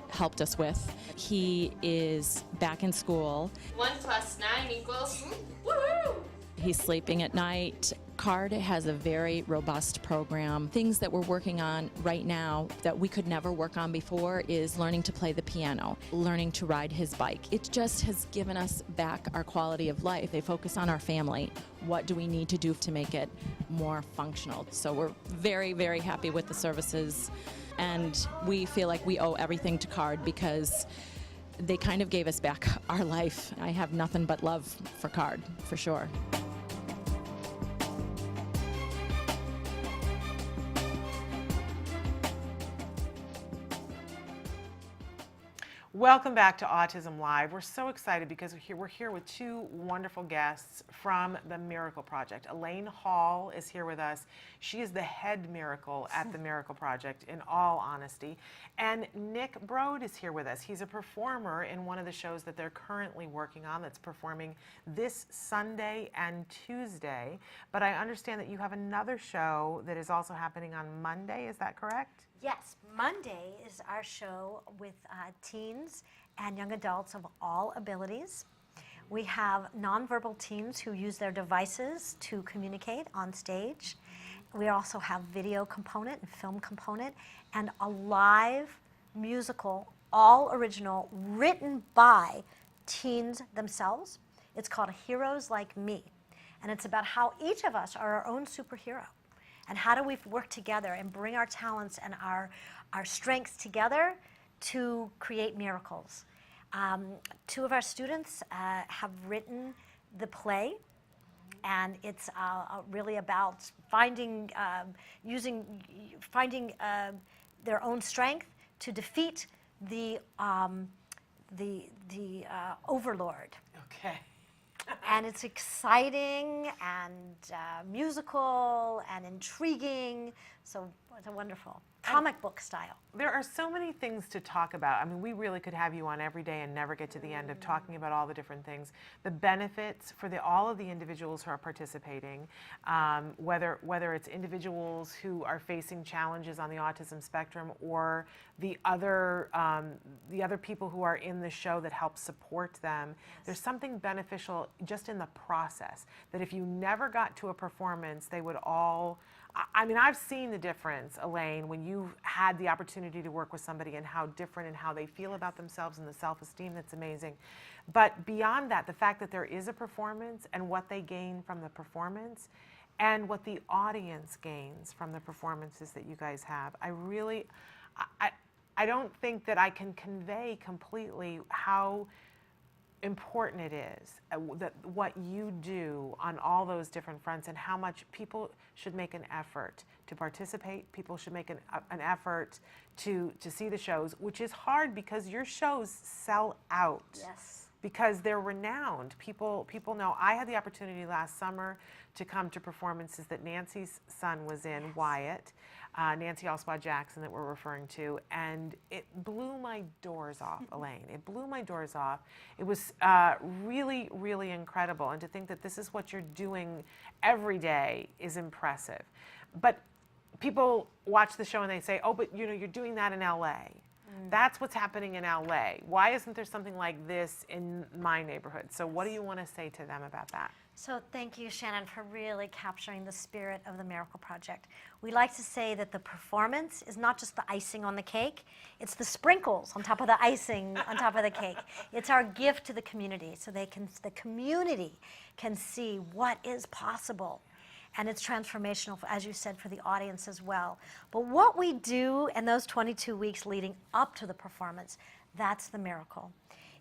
helped us with, he is back in school. 1 + 9 equals woohoo! He's sleeping at night. CARD has a very robust program. Things that we're working on right now that we could never work on before is learning to play the piano, learning to ride his bike. It just has given us back our quality of life. They focus on our family. What do we need to do to make it more functional? So we're very, very happy with the services, and we feel like we owe everything to CARD because they kind of gave us back our life. I have nothing but love for CARD, for sure. Welcome back to Autism Live. We're so excited because we're here with 2 wonderful guests from the Miracle Project. Elaine Hall is here with us. She is the head miracle at the Miracle Project, in all honesty. And Nick Broad is here with us. He's a performer in one of the shows that they're currently working on that's performing this Sunday and Tuesday. But I understand that you have another show that is also happening on Monday. Is that correct? Yes, Monday is our show with teens and young adults of all abilities. We have nonverbal teens who use their devices to communicate on stage. We also have video component and film component and a live musical, all original, written by teens themselves. It's called Heroes Like Me, and it's about how each of us are our own superhero. And how do we work together and bring our talents and our strengths together to create miracles? 2 of our students have written the play, and it's really about finding their own strength to defeat the overlord. Okay. And it's exciting and musical and intriguing. So It's a wonderful comic book style. There are so many things to talk about. I mean, we really could have you on every day and never get to the end of talking about all the different things. The benefits for all of the individuals who are participating, whether it's individuals who are facing challenges on the autism spectrum or the other people who are in the show that help support them. There's something beneficial just in the process that if you never got to a performance, they would all. I mean, I've seen the difference, Elaine, when you've had the opportunity to work with somebody and how different and how they feel about themselves and the self-esteem that's amazing. But beyond that, the fact that there is a performance and what they gain from the performance and what the audience gains from the performances that you guys have, I don't think that I can convey completely how important it is that what you do on all those different fronts and how much people should make an effort to participate. People should make an effort to see the shows, which is hard because your shows sell out. Yes. Because they're renowned. People know. I had the opportunity last summer to come to performances that Nancy's son was in, Wyatt, Nancy Alspaugh Jackson that we're referring to, and it blew my doors off, Elaine. It blew my doors off. It was really, really incredible, and to think that this is what you're doing every day is impressive. But people watch the show and they say, oh, but you're doing that in LA. That's what's happening in LA. Why isn't there something like this in my neighborhood? So what do you want to say to them about that? So thank you, Shannon, for really capturing the spirit of the Miracle Project. We like to say that the performance is not just the icing on the cake, it's the sprinkles on top of the icing on top of the cake. It's our gift to the community so the community can see what is possible. And it's transformational, as you said, for the audience as well. But what we do in those 22 weeks leading up to the performance, that's the miracle.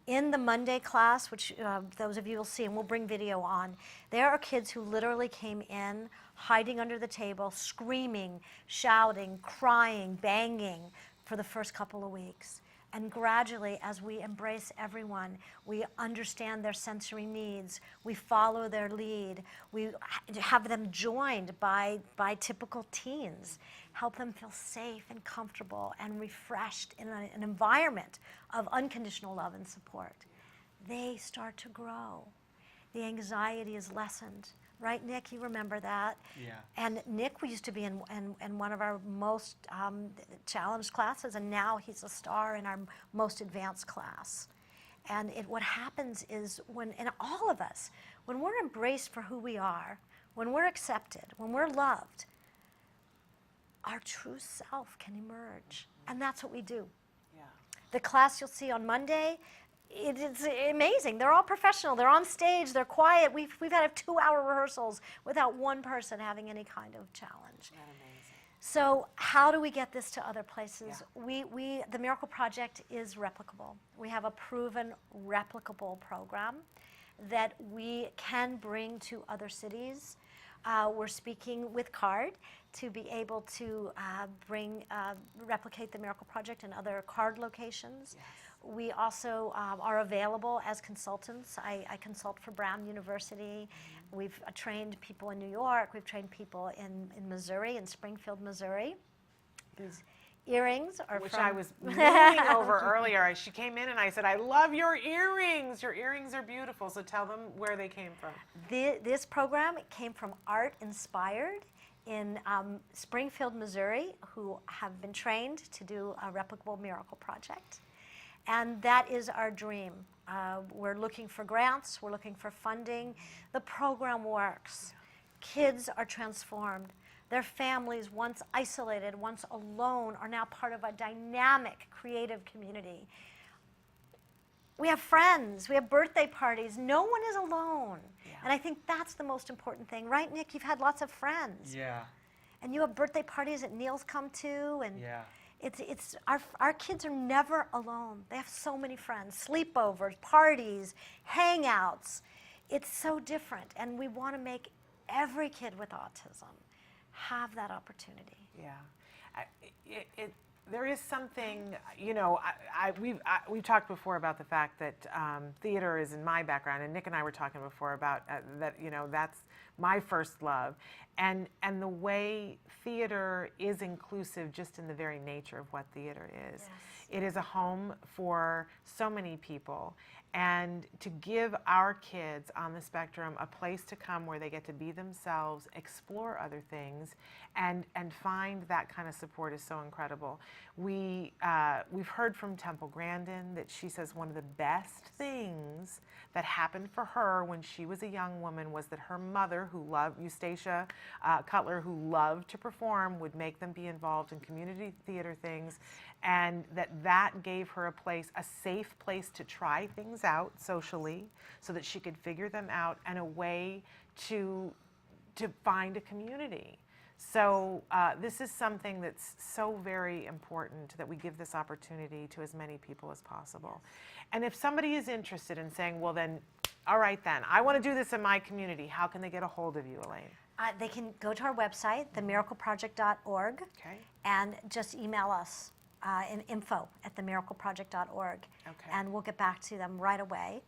In the Monday class, which those of you will see, and we'll bring video on, there are kids who literally came in hiding under the table, screaming, shouting, crying, banging for the first couple of weeks. And gradually, as we embrace everyone, we understand their sensory needs, we follow their lead, we have them joined by typical teens, help them feel safe and comfortable and refreshed in an environment of unconditional love and support. They start to grow. The anxiety is lessened. Right, Nick? You remember that? Yeah. And Nick used to be in one of our most challenged classes, and now he's a star in our most advanced class. And what happens is and all of us, when we're embraced for who we are, when we're accepted, when we're loved, our true self can emerge. And that's what we do. Yeah. The class you'll see on Monday, it's amazing. They're all professional. They're on stage. They're quiet. We've had 2-hour rehearsals without one person having any kind of challenge. So how do we get this to other places? Yeah. The Miracle Project is replicable. We have a proven replicable program that we can bring to other cities. We're speaking with CARD to be able to replicate the Miracle Project in other CARD locations. Yes. We also are available as consultants. I consult for Brown University. Mm-hmm. We've trained people in New York. We've trained people in Missouri, in Springfield, Missouri. These earrings are Which from... I was moving over earlier. She came in and I said, I love your earrings. Your earrings are beautiful. So tell them where they came from. This program came from Art Inspired in Springfield, Missouri, who have been trained to do a replicable Miracle Project. And that is our dream. We're looking for grants. We're looking for funding. The program works. Kids are transformed. Their families, once isolated, once alone, are now part of a dynamic, creative community. We have friends. We have birthday parties. No one is alone. Yeah. And I think that's the most important thing. Right, Nick? You've had lots of friends. Yeah. And you have birthday parties that Neil's come to. And yeah. It's our kids are never alone. They have so many friends, sleepovers, parties, hangouts. It's so different, and we want to make every kid with autism have that opportunity. Yeah, there is something, we've talked before about the fact that theater is in my background, and Nick and I were talking before about that, that's my first love. and the way theater is inclusive just in the very nature of what theater is. Yes. It is a home for so many people, and to give our kids on the spectrum a place to come where they get to be themselves, explore other things, and find that kind of support is so incredible. We've heard from Temple Grandin that she says one of the best things that happened for her when she was a young woman was that her mother, who loved Eustacia Cutler, who loved to perform, would make them be involved in community theater things, and that gave her a place, a safe place to try things out socially so that she could figure them out, and a way to find a community. So this is something that's so very important, that we give this opportunity to as many people as possible. And if somebody is interested in saying, well then, all right then, I want to do this in my community, how can they get a hold of you, Elaine? They can go to our website, themiracleproject.org, and just email us in info@themiracleproject.org, and we'll get back to them right away,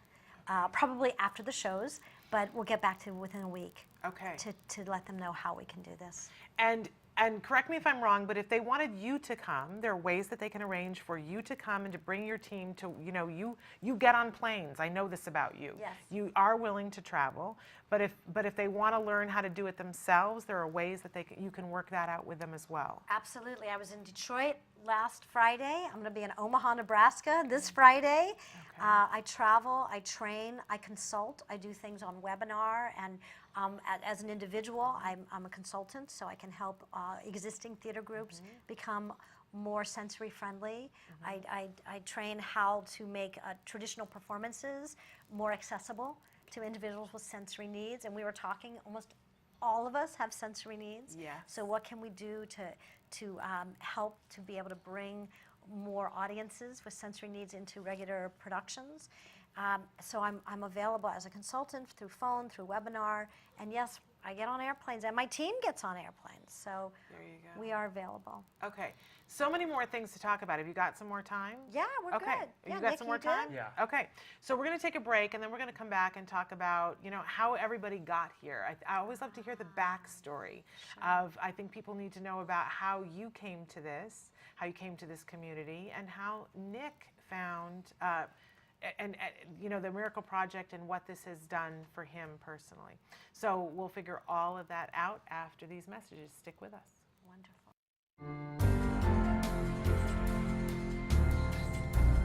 probably after the shows, but we'll get back to them within a week to let them know how we can do this. And correct me if I'm wrong, but if they wanted you to come, there are ways that they can arrange for you to come and to bring your team to, you get on planes. I know this about you. Yes. You are willing to travel, but if they want to learn how to do it themselves, there are ways that you can work that out with them as well. Absolutely. I was in Detroit last Friday. I'm going to be in Omaha, Nebraska this Friday. I travel, I train, I consult, I do things on webinar, and as an individual, I'm a consultant, so I can help existing theater groups become more sensory friendly. I train how to make traditional performances more accessible to individuals with sensory needs, and we were talking, almost all of us have sensory needs. Yes. So what can we do to help to be able to bring more audiences with sensory needs into regular productions? So I'm available as a consultant through phone, through webinar, and yes, I get on airplanes, and my team gets on airplanes, so there you go. We are available. Okay, so many more things to talk about. Have you got some more time? Yeah, we're okay. good. You got some more time? Yeah. Okay, so we're going to take a break, and then we're going to come back and talk about, how everybody got here. I always love to hear the backstory of, I think people need to know about how you came to this, how you came to this community, and how Nick found and the Miracle Project and what this has done for him personally. So we'll figure all of that out after these messages. Stick with us. Wonderful.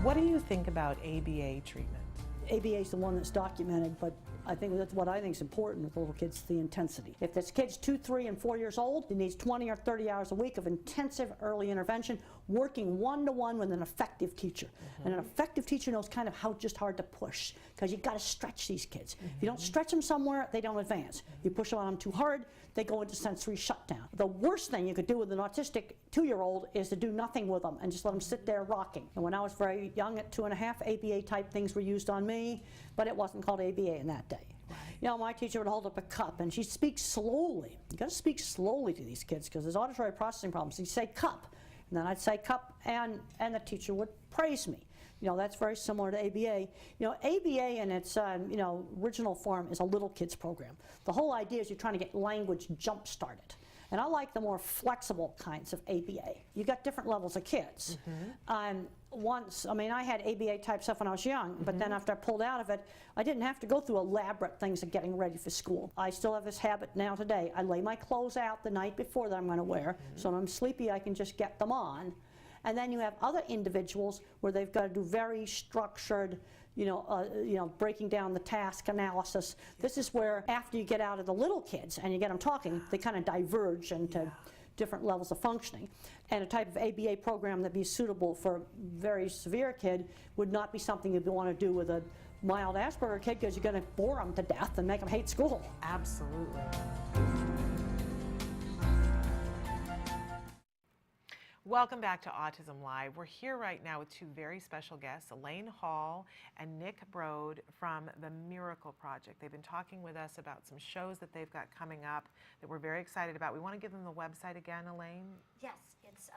What do you think about ABA treatment? ABA is the one that's documented, but I think that's what I think is important with little kids, the intensity. If this kid's 2, 3, and 4 years old, he needs 20 or 30 hours a week of intensive early intervention, working one-to-one with an effective teacher. And an effective teacher knows kind of how just hard to push, because you've got to stretch these kids. If you don't stretch them somewhere, they don't advance. You push on them too hard, they go into sensory shutdown. The worst thing you could do with an autistic 2-year-old is to do nothing with them and just let them sit there rocking. And when I was very young at 2.5, ABA type things were used on me, but it wasn't called ABA in that day. My teacher would hold up a cup and she'd speak slowly. You got to speak slowly to these kids because there's auditory processing problems. She'd say cup, and then I'd say cup, and the teacher would praise me. That's very similar to ABA. ABA in its original form is a little kids program. The whole idea is you're trying to get language jump started. And I like the more flexible kinds of ABA. You got different levels of kids. I had ABA type stuff when I was young, but then after I pulled out of it, I didn't have to go through elaborate things of getting ready for school. I still have this habit now today. I lay my clothes out the night before that I'm going to wear, so when I'm sleepy I can just get them on. And then you have other individuals where they've got to do very structured, breaking down the task analysis. This is where after you get out of the little kids and you get them talking, they kind of diverge into different levels of functioning. And a type of ABA program that'd be suitable for a very severe kid would not be something you'd want to do with a mild Asperger kid, because you're going to bore them to death and make them hate school. Absolutely. Welcome back to Autism Live. We're here right now with two very special guests, Elaine Hall and Nick Broad from the Miracle Project. They've been talking with us about some shows that they've got coming up that we're very excited about. We want to give them the website again, Elaine? Yes, it's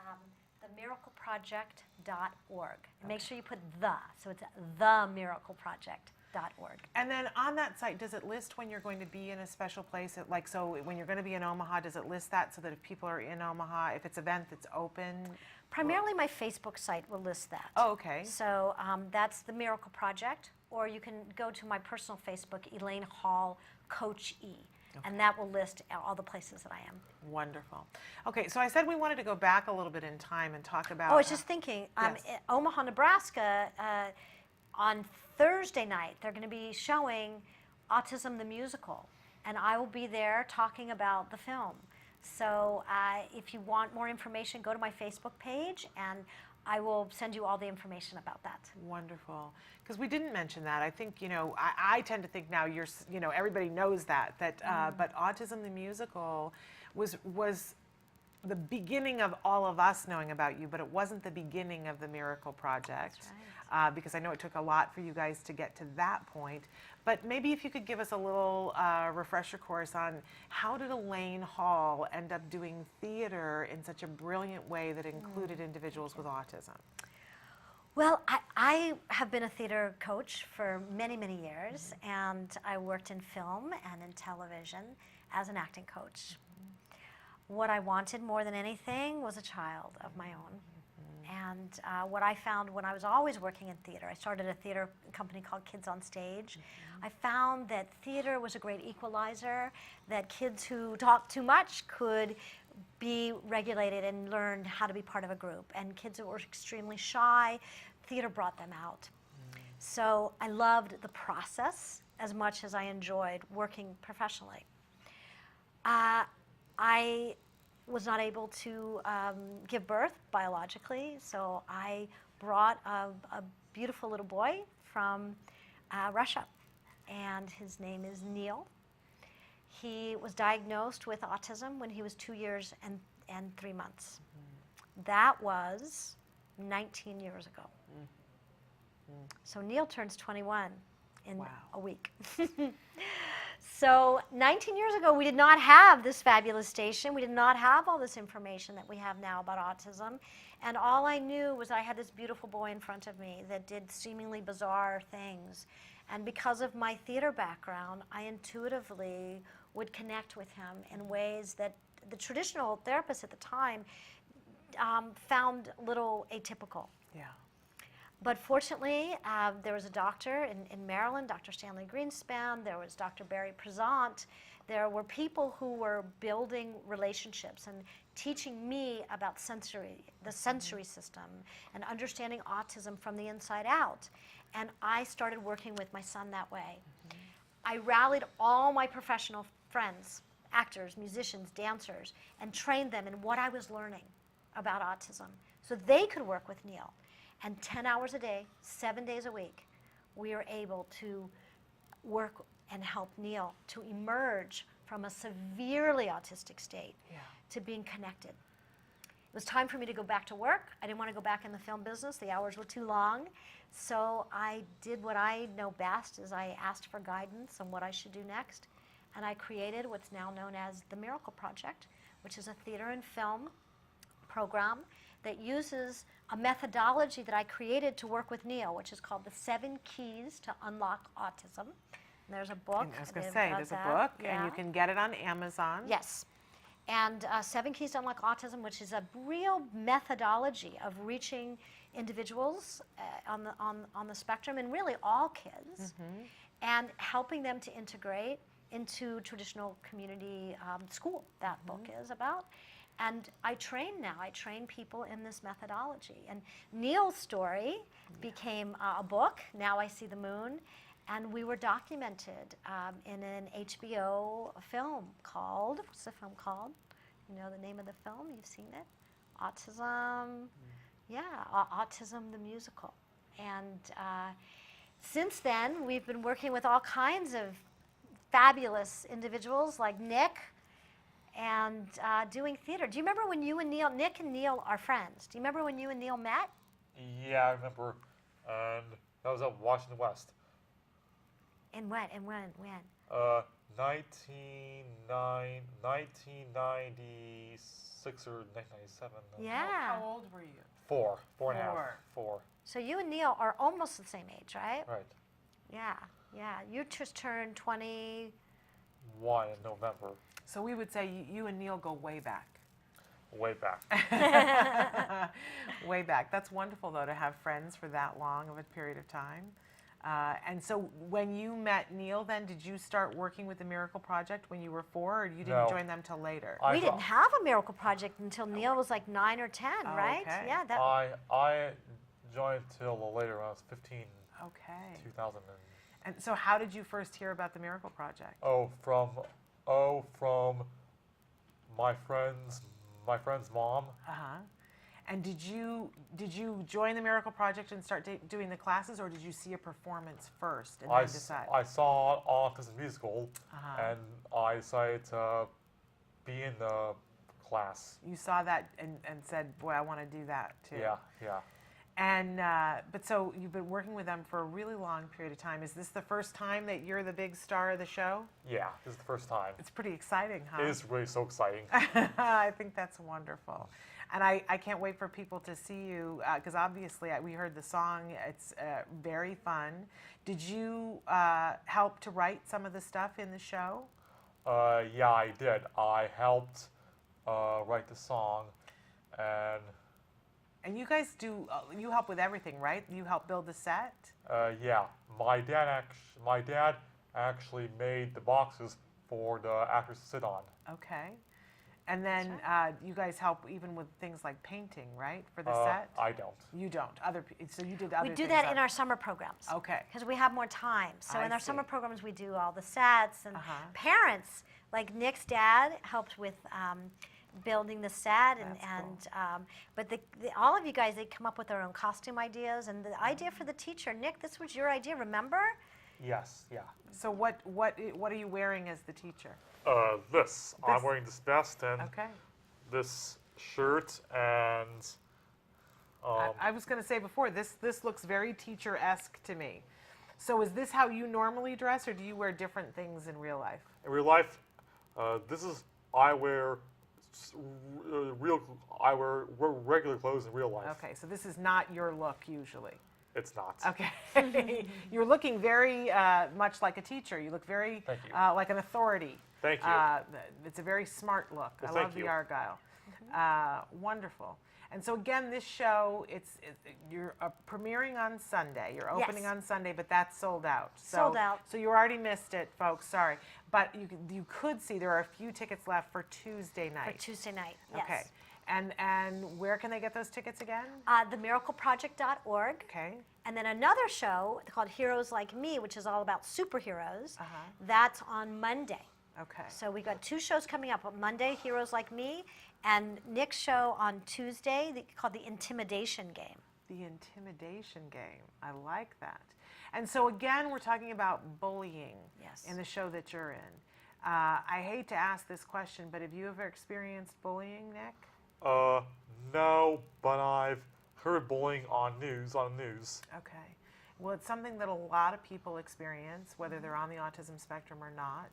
themiracleproject.org. And make sure you put the, so it's The Miracle Project. And then on that site, does it list when you're going to be in a special place? Like, so when you're going to be in Omaha, does it list that so that if people are in Omaha, if it's an event that's open? Primarily my Facebook site will list that. Oh, okay. So that's the Miracle Project, or you can go to my personal Facebook, Elaine Hall, Coach E. Okay. And that will list all the places that I am. Wonderful. Okay, so I said we wanted to go back a little bit in time and talk about... Oh, I was just thinking, in Omaha, Nebraska, on Thursday night, they're going to be showing Autism the Musical, and I will be there talking about the film. So if you want more information, go to my Facebook page, and I will send you all the information about that. Wonderful. Because we didn't mention that. I think, you know, I tend to think now everybody knows that, but Autism the Musical was the beginning of all of us knowing about you, but it wasn't the beginning of the Miracle Project. That's right. Because I know it took a lot for you guys to get to that point. But maybe if you could give us a little refresher course on how did Elaine Hall end up doing theater in such a brilliant way that included individuals with autism? Well, I have been a theater coach for many, many years, and I worked in film and in television as an acting coach. What I wanted more than anything was a child of my own. And what I found when I was always working in theater, I started a theater company called Kids on Stage. I found that theater was a great equalizer, that kids who talked too much could be regulated and learn how to be part of a group. And kids who were extremely shy, theater brought them out. So I loved the process as much as I enjoyed working professionally. I was not able to give birth biologically, so I brought a beautiful little boy from Russia, and his name is Neil. He was diagnosed with autism when he was 2 years and 3 months. That was 19 years ago. So Neil turns 21 in a week. So 19 years ago, we did not have this fabulous station. We did not have all this information that we have now about autism. And all I knew was I had this beautiful boy in front of me that did seemingly bizarre things. And because of my theater background, I intuitively would connect with him in ways that the traditional therapists at the time found a little atypical. Yeah. But fortunately, there was a doctor in Maryland, Dr. Stanley Greenspan. There was Dr. Barry Prezant. There were people who were building relationships and teaching me about the sensory system and understanding autism from the inside out. And I started working with my son that way. I rallied all my professional friends, actors, musicians, dancers, and trained them in what I was learning about autism so they could work with Neil. And 10 hours a day, 7 days a week, we are able to work and help Neil to emerge from a severely autistic state to being connected. It was time for me to go back to work. I didn't want to go back in the film business. The hours were too long. So I did what I know best, is I asked for guidance on what I should do next. And I created what's now known as the Miracle Project, which is a theater and film program that uses a methodology that I created to work with Neil, which is called the 7 Keys to Unlock Autism. And there's a book. And I was going to say, there's a book, and you can get it on Amazon. Yes. And 7 Keys to Unlock Autism, which is a real methodology of reaching individuals on the spectrum, and really all kids, and helping them to integrate into traditional community school. That book is about. And I train people in this methodology. And Neil's story became a book, Now I See the Moon, and we were documented in an HBO film called, what's the film called? You know the name of the film? You've seen it? Autism, Autism the Musical. And since then, we've been working with all kinds of fabulous individuals like Nick, and doing theater. Do you remember when you and Neil, Nick and Neil are friends, do you remember when you and Neil met? Yeah, I remember. And that was at Washington West. And when? 1996 or 1997. Yeah. How old were you? Four and a half. So you and Neil are almost the same age, right? Right. Yeah. Yeah, you just turned 20. 1 in November. So we would say you and Neil go way back. Way back. Way back. That's wonderful, though, to have friends for that long of a period of time. And so when you met Neil, then, did you start working with the Miracle Project when you were 4, or you didn't No. join them till later? We didn't have a Miracle Project until Neil was like 9 or 10, right? Okay. Yeah. That. I joined till later when I was 15. Okay. 2000. And so how did you first hear about the Miracle Project? From my friend's mom. Uh-huh. And did you join the Miracle Project and start doing the classes, or did you see a performance first and then decide? I saw an autism musical, Uh-huh. and I decided to be in the class. You saw that and said, boy, I want to do that too. Yeah, yeah. And but so you've been working with them for a really long period of time. Is this the first time that you're the big star of the show? Yeah, this is the first time. It's pretty exciting, huh? It is really so exciting. I think that's wonderful. And I can't wait for people to see you, because obviously we heard the song. It's very fun. Did you help to write some of the stuff in the show? Yeah, I did. I helped write the song, and you guys do, you help with everything, right? You help build the set? yeah. My dad actually made the boxes for the actors to sit on. Okay. And then you guys help even with things like painting, right, for the set? I don't. You don't. So you did other things. We do that in our summer programs. Okay. Because we have more time. So I in our see. summer programs, we do all the sets, and parents, like Nick's dad, helped with building the set, but all of you guys, they come up with their own costume ideas, and the idea for the teacher, Nick, this was your idea, remember? Yes, yeah. So what are you wearing as the teacher? This. I'm wearing this vest and Okay. this shirt and. I was going to say before, this looks very teacher-esque to me. So is this how you normally dress, or do you wear different things in real life? In real life, I wear regular clothes in real life. Okay, so this is not your look usually. It's not. Okay. You're looking very much like a teacher. You look very Thank you. like an authority. Thank you. It's a very smart look. Well, I thank love the you. Argyle. Wonderful. And so again, this show, you're premiering on Sunday. You're opening on Sunday, but that's sold out. Sold out. So you already missed it, folks. Sorry, but you could see there are a few tickets left for Tuesday night. For Tuesday night, yes. Okay. And where can they get those tickets again? TheMiracleProject.org. Okay. And then another show called Heroes Like Me, which is all about superheroes. That's on Monday. Okay. So we got 2 shows coming up. On Monday, Heroes Like Me, and Nick's show on Tuesday called The Intimidation Game. The Intimidation Game. I like that. And so again, we're talking about bullying in the show that you're in. I hate to ask this question, but have you ever experienced bullying, Nick? No, but I've heard bullying on the news. Okay. Well, it's something that a lot of people experience, whether they're on the autism spectrum or not.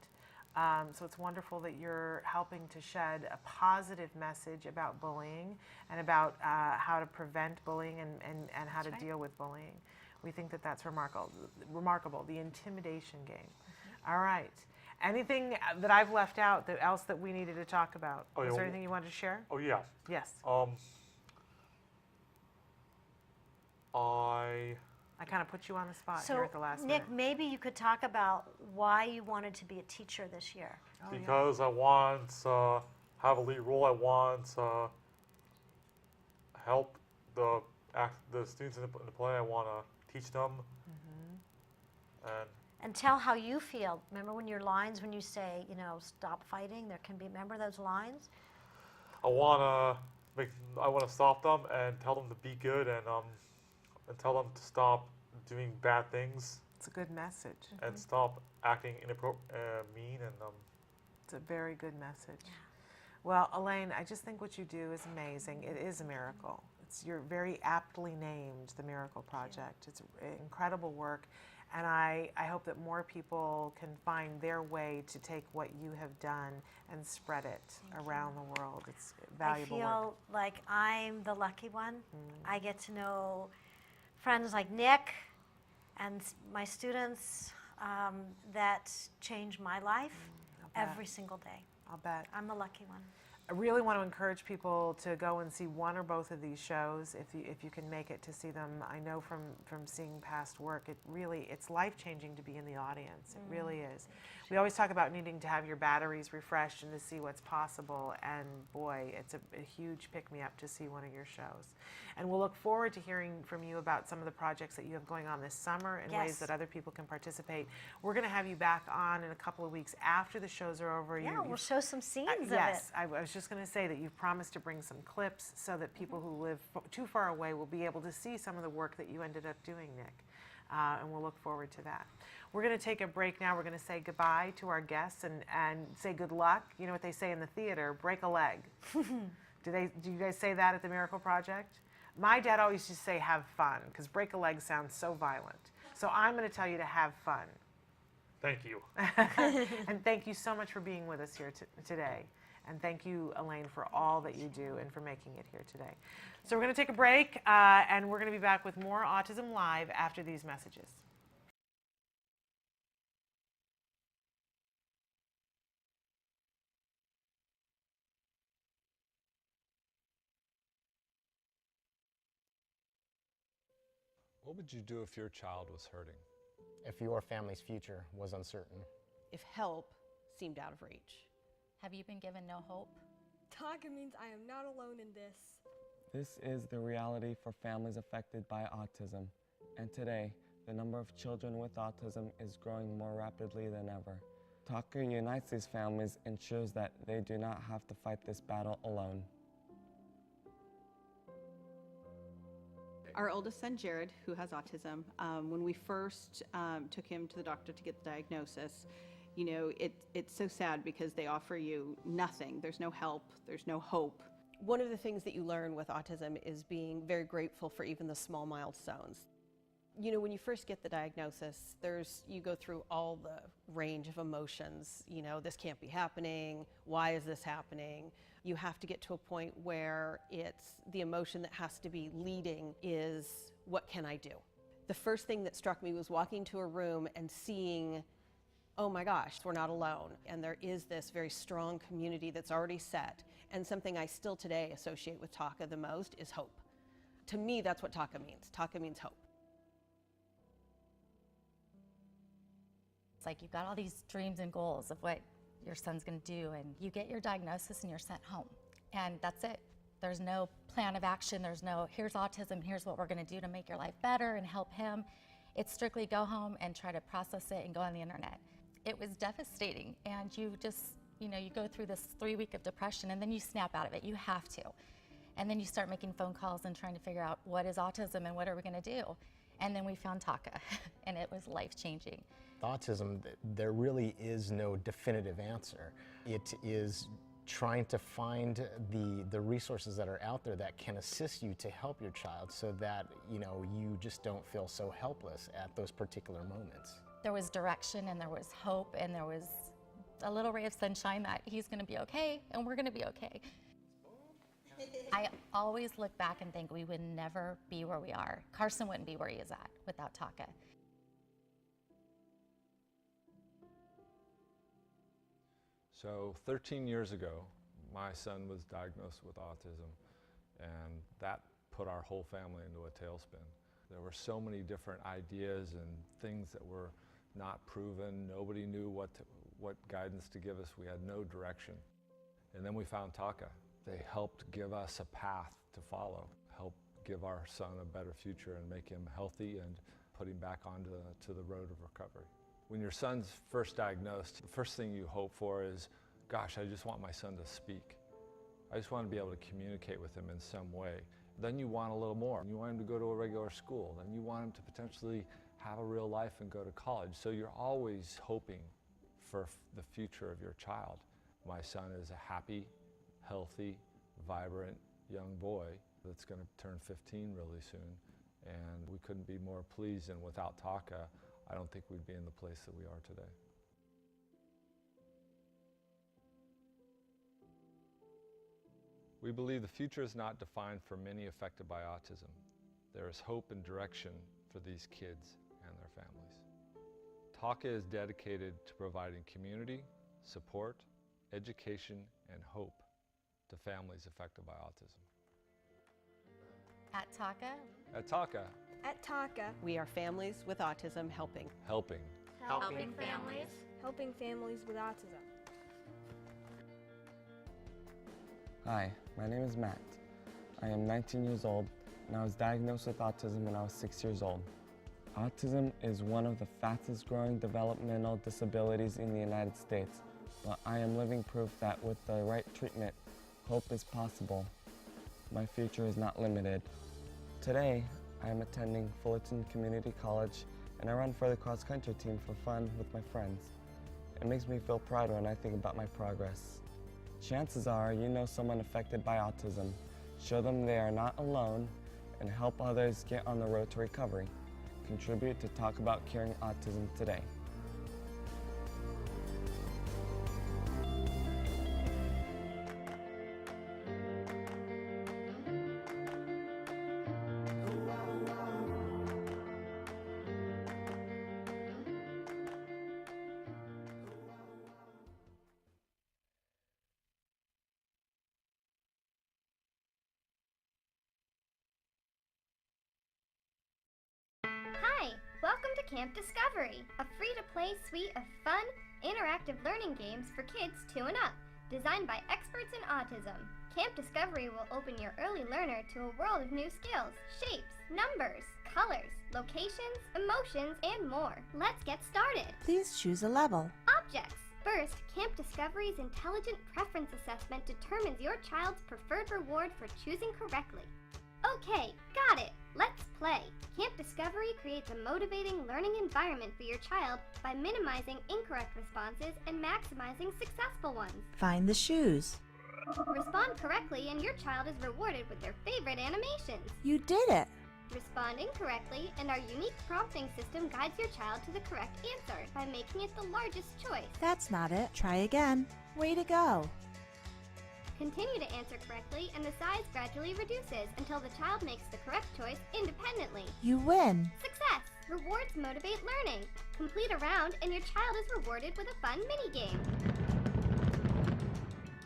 So it's wonderful that you're helping to shed a positive message about bullying and about how to prevent bullying and how to deal with bullying. We think that that's remarkable, the intimidation game. All right. Anything that I've left out else that we needed to talk about? Is there anything you wanted to share? Oh, yeah. Yes. I kind of put you on the spot here at the last minute. Nick, maybe you could talk about why you wanted to be a teacher this year. Because I want to have a lead role. I want to help the students in the play. I want to teach them. And tell how you feel. Remember when your lines, when you say, stop fighting, there can be, remember those lines? I want to stop them and tell them to be good and tell them to stop doing bad things. It's a good message. And stop acting mean and. It's a very good message. Yeah. Well, Elaine, I just think what you do is amazing. It is a miracle. You're very aptly named the Miracle Project. It's incredible work. And I hope that more people can find their way to take what you have done and spread it around the world. It's valuable work. I feel like I'm the lucky one. I get to know friends like Nick and my students that change my life bet. every single day. I'll bet. I'm the lucky one. I really want to encourage people to go and see one or both of these shows if you can make it to see them. I know from seeing past work, it's life-changing to be in the audience. It really is. We always talk about needing to have your batteries refreshed and to see what's possible, and boy, it's a huge pick-me-up to see one of your shows. And we'll look forward to hearing from you about some of the projects that you have going on this summer and ways that other people can participate. We're going to have you back on in a couple of weeks after the shows are over. Yeah, we'll show some scenes of it. Yes, I was just going to say that you've promised to bring some clips so that people who live too far away will be able to see some of the work that you ended up doing, Nick. And we'll look forward to that. We're going to take a break now. We're going to say goodbye to our guests and say good luck. You know what they say in the theater, break a leg. Do you guys say that at the Miracle Project? My dad always used to say have fun, because break a leg sounds so violent. So I'm going to tell you to have fun. Thank you. And thank you so much for being with us here today. And thank you, Elaine, for all that you do and for making it here today. So we're going to take a break, and we're going to be back with more Autism Live after these messages. What would you do if your child was hurting? If your family's future was uncertain? If help seemed out of reach? Have you been given no hope? Taka means I am not alone in this. This is the reality for families affected by autism. And today, the number of children with autism is growing more rapidly than ever. Taka unites these families and ensures that they do not have to fight this battle alone. Our oldest son, Jared, who has autism, when we first took him to the doctor to get the diagnosis, you know, it's so sad because they offer you nothing. There's no help, there's no hope. One of the things that you learn with autism is being very grateful for even the small milestones. You know, when you first get the diagnosis, you go through all the range of emotions. You know, this can't be happening. Why is this happening? You have to get to a point where it's the emotion that has to be leading is, what can I do? The first thing that struck me was walking to a room and seeing, oh my gosh, we're not alone. And there is this very strong community that's already set. And something I still today associate with Taka the most is hope. To me, that's what Taka means. Taka means hope. It's like you've got all these dreams and goals of what your son's going to do, and you get your diagnosis and you're sent home. And that's it. There's no plan of action. There's no, here's autism, here's what we're going to do to make your life better and help him. It's strictly go home and try to process it and go on the internet. It was devastating, and you just, you know, you go through this 3-week of depression, and then you snap out of it. You have to. And then you start making phone calls and trying to figure out what is autism and what are we going to do. And then we found Taka, and it was life-changing. Autism, there really is no definitive answer. It is trying to find the resources that are out there that can assist you to help your child so that, you know, you just don't feel so helpless at those particular moments. There was direction, and there was hope, and there was a little ray of sunshine that he's going to be okay, and we're going to be okay. I always look back and think we would never be where we are. Carson wouldn't be where he is at without Taka. So 13 years ago, my son was diagnosed with autism, and that put our whole family into a tailspin. There were so many different ideas and things that were not proven. Nobody knew what guidance to give us. We had no direction. And then we found Taka. They helped give us a path to follow, help give our son a better future and make him healthy and put him back onto the road of recovery. When your son's first diagnosed, the first thing you hope for is, gosh, I just want my son to speak. I just want to be able to communicate with him in some way. Then you want a little more. You want him to go to a regular school. Then you want him to potentially have a real life and go to college. So you're always hoping for the future of your child. My son is a happy, healthy, vibrant young boy that's going to turn 15 really soon. And we couldn't be more pleased, and without Taka, I don't think we'd be in the place that we are today. We believe the future is not defined for many affected by autism. There is hope and direction for these kids and their families. TACA is dedicated to providing community, support, education, and hope to families affected by autism. At TACA? At TACA. At TACA, We are families with autism helping. Helping. helping families with autism. Hi, my name is Matt. I am 19 years old, and I was diagnosed with autism when I was 6 years old. Autism is one of the fastest growing developmental disabilities in the United States, but I am living proof that with the right treatment, hope is possible. My future is not limited. Today, I am attending Fullerton Community College, and I run for the cross-country team for fun with my friends. It makes me feel proud when I think about my progress. Chances are you know someone affected by autism. Show them they are not alone and help others get on the road to recovery. Contribute to talk about curing autism today. Hi, welcome to Camp Discovery, a free-to-play suite of fun, interactive learning games for kids 2 and up, designed by experts in autism. Camp Discovery will open your early learner to a world of new skills, shapes, numbers, colors, locations, emotions, and more. Let's get started. Please choose a level. Objects. First, Camp Discovery's Intelligent Preference Assessment determines your child's preferred reward for choosing correctly. Okay, got it. Let's play. Camp Discovery creates a motivating learning environment for your child by minimizing incorrect responses and maximizing successful ones. Find the shoes. Respond correctly and your child is rewarded with their favorite animations. You did it. Respond incorrectly and our unique prompting system guides your child to the correct answer by making it the largest choice. That's not it. Try again. Way to go. Continue to answer correctly and the size gradually reduces until the child makes the correct choice independently. You win. Success! Rewards motivate learning. Complete a round and your child is rewarded with a fun mini-game.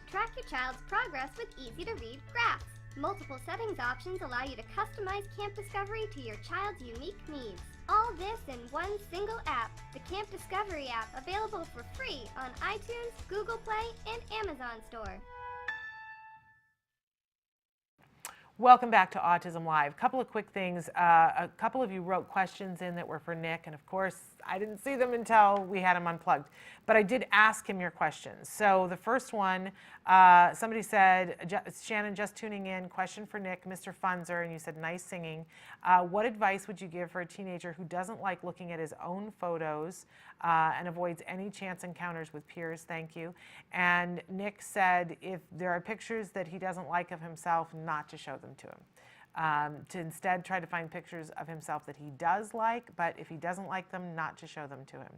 Track your child's progress with easy-to-read graphs. Multiple settings options allow you to customize Camp Discovery to your child's unique needs. All this in one single app, the Camp Discovery app, available for free on iTunes, Google Play, and Amazon Store. Welcome back to Autism Live. Couple of quick things. A couple of you wrote questions in that were for Nick, and of course, I didn't see them until we had him unplugged. But I did ask him your questions. So the first one, somebody said, Shannon, just tuning in, question for Nick, Mr. Funzer, and you said, nice singing. What advice would you give for a teenager who doesn't like looking at his own photos and avoids any chance encounters with peers? Thank you. And Nick said, if there are pictures that he doesn't like of himself, not to show them to him. To instead try to find pictures of himself that he does like, but if he doesn't like them, not to show them to him.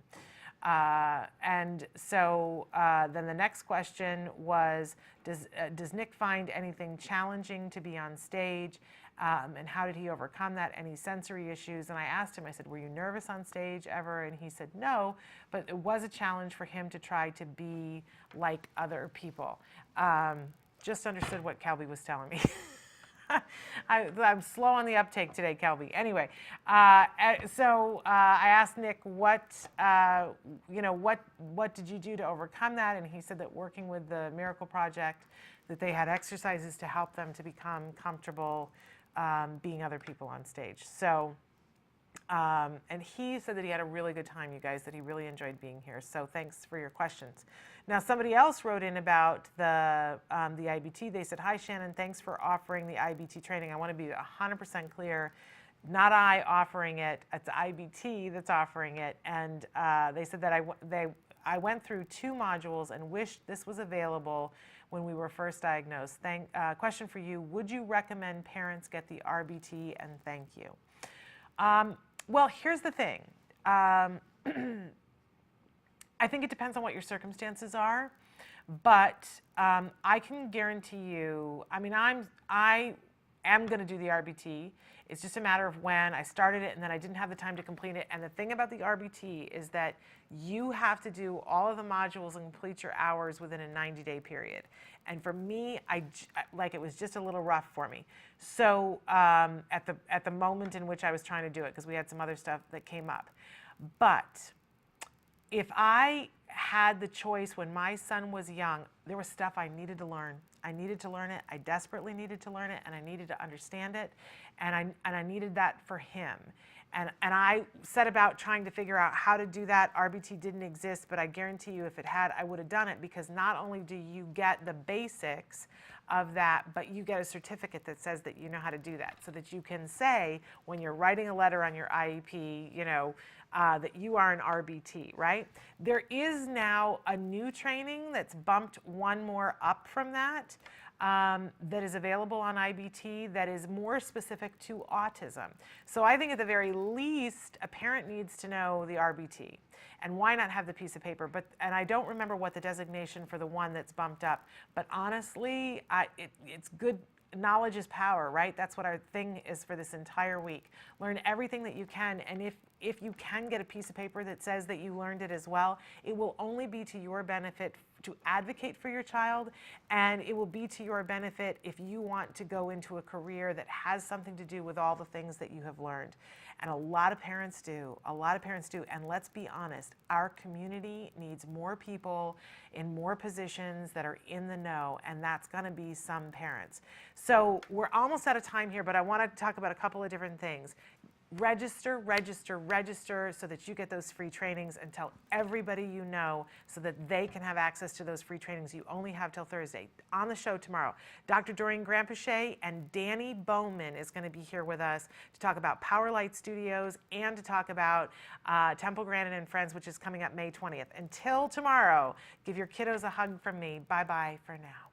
And so then the next question was, does Nick find anything challenging to be on stage? And how did he overcome that? Any sensory issues? And I asked him, I said, were you nervous on stage ever? And he said, no, but it was a challenge for him to try to be like other people. Just understood what Kelby was telling me. I'm slow on the uptake today, Kelby. Anyway, so I asked Nick, what did you do to overcome that? And he said that working with the Miracle Project, that they had exercises to help them to become comfortable being other people on stage. So, and he said that he had a really good time, you guys, that he really enjoyed being here. So thanks for your questions. Now, somebody else wrote in about the IBT. They said, hi, Shannon, thanks for offering the IBT training. I want to be 100% clear. Not I offering it, it's IBT that's offering it. And they said that I went through 2 modules and wished this was available when we were first diagnosed. Question for you, would you recommend parents get the RBT? And thank you. Well, here's the thing. I think it depends on what your circumstances are, but I can guarantee you, I mean, I am going to do the RBT. It's just a matter of when. I started it and then I didn't have the time to complete it. And the thing about the RBT is that you have to do all of the modules and complete your hours within a 90-day period. And for me, it was just a little rough for me. So at the moment in which I was trying to do it, because we had some other stuff that came up. But if I had the choice when my son was young, there was stuff I needed to learn. I needed to learn it. I desperately needed to learn it, and I needed to understand it, and I needed that for him. And I set about trying to figure out how to do that. RBT didn't exist, but I guarantee you if it had, I would have done it, because not only do you get the basics of that, but you get a certificate that says that you know how to do that, so that you can say when you're writing a letter on your IEP, that you are an RBT, right? There is now a new training that's bumped one more up from that, that is available on IBT that is more specific to autism. So I think at the very least, a parent needs to know the RBT. And why not have the piece of paper? And I don't remember what the designation for the one that's bumped up, but honestly, it's good. Knowledge is power, right? That's what our thing is for this entire week. Learn everything that you can, and if you can get a piece of paper that says that you learned it as well, it will only be to your benefit to advocate for your child, and it will be to your benefit if you want to go into a career that has something to do with all the things that you have learned. And a lot of parents do. A lot of parents do. And let's be honest, our community needs more people in more positions that are in the know, and that's going to be some parents. So we're almost out of time here, but I want to talk about a couple of different things. Register, register, register so that you get those free trainings, and tell everybody you know so that they can have access to those free trainings. You only have till Thursday. On the show tomorrow, Dr. Doreen Grampachet and Danny Bowman is going to be here with us to talk about Power Light Studios and to talk about Temple Grandin and Friends, which is coming up May 20th. Until tomorrow, give your kiddos a hug from me. Bye-bye for now.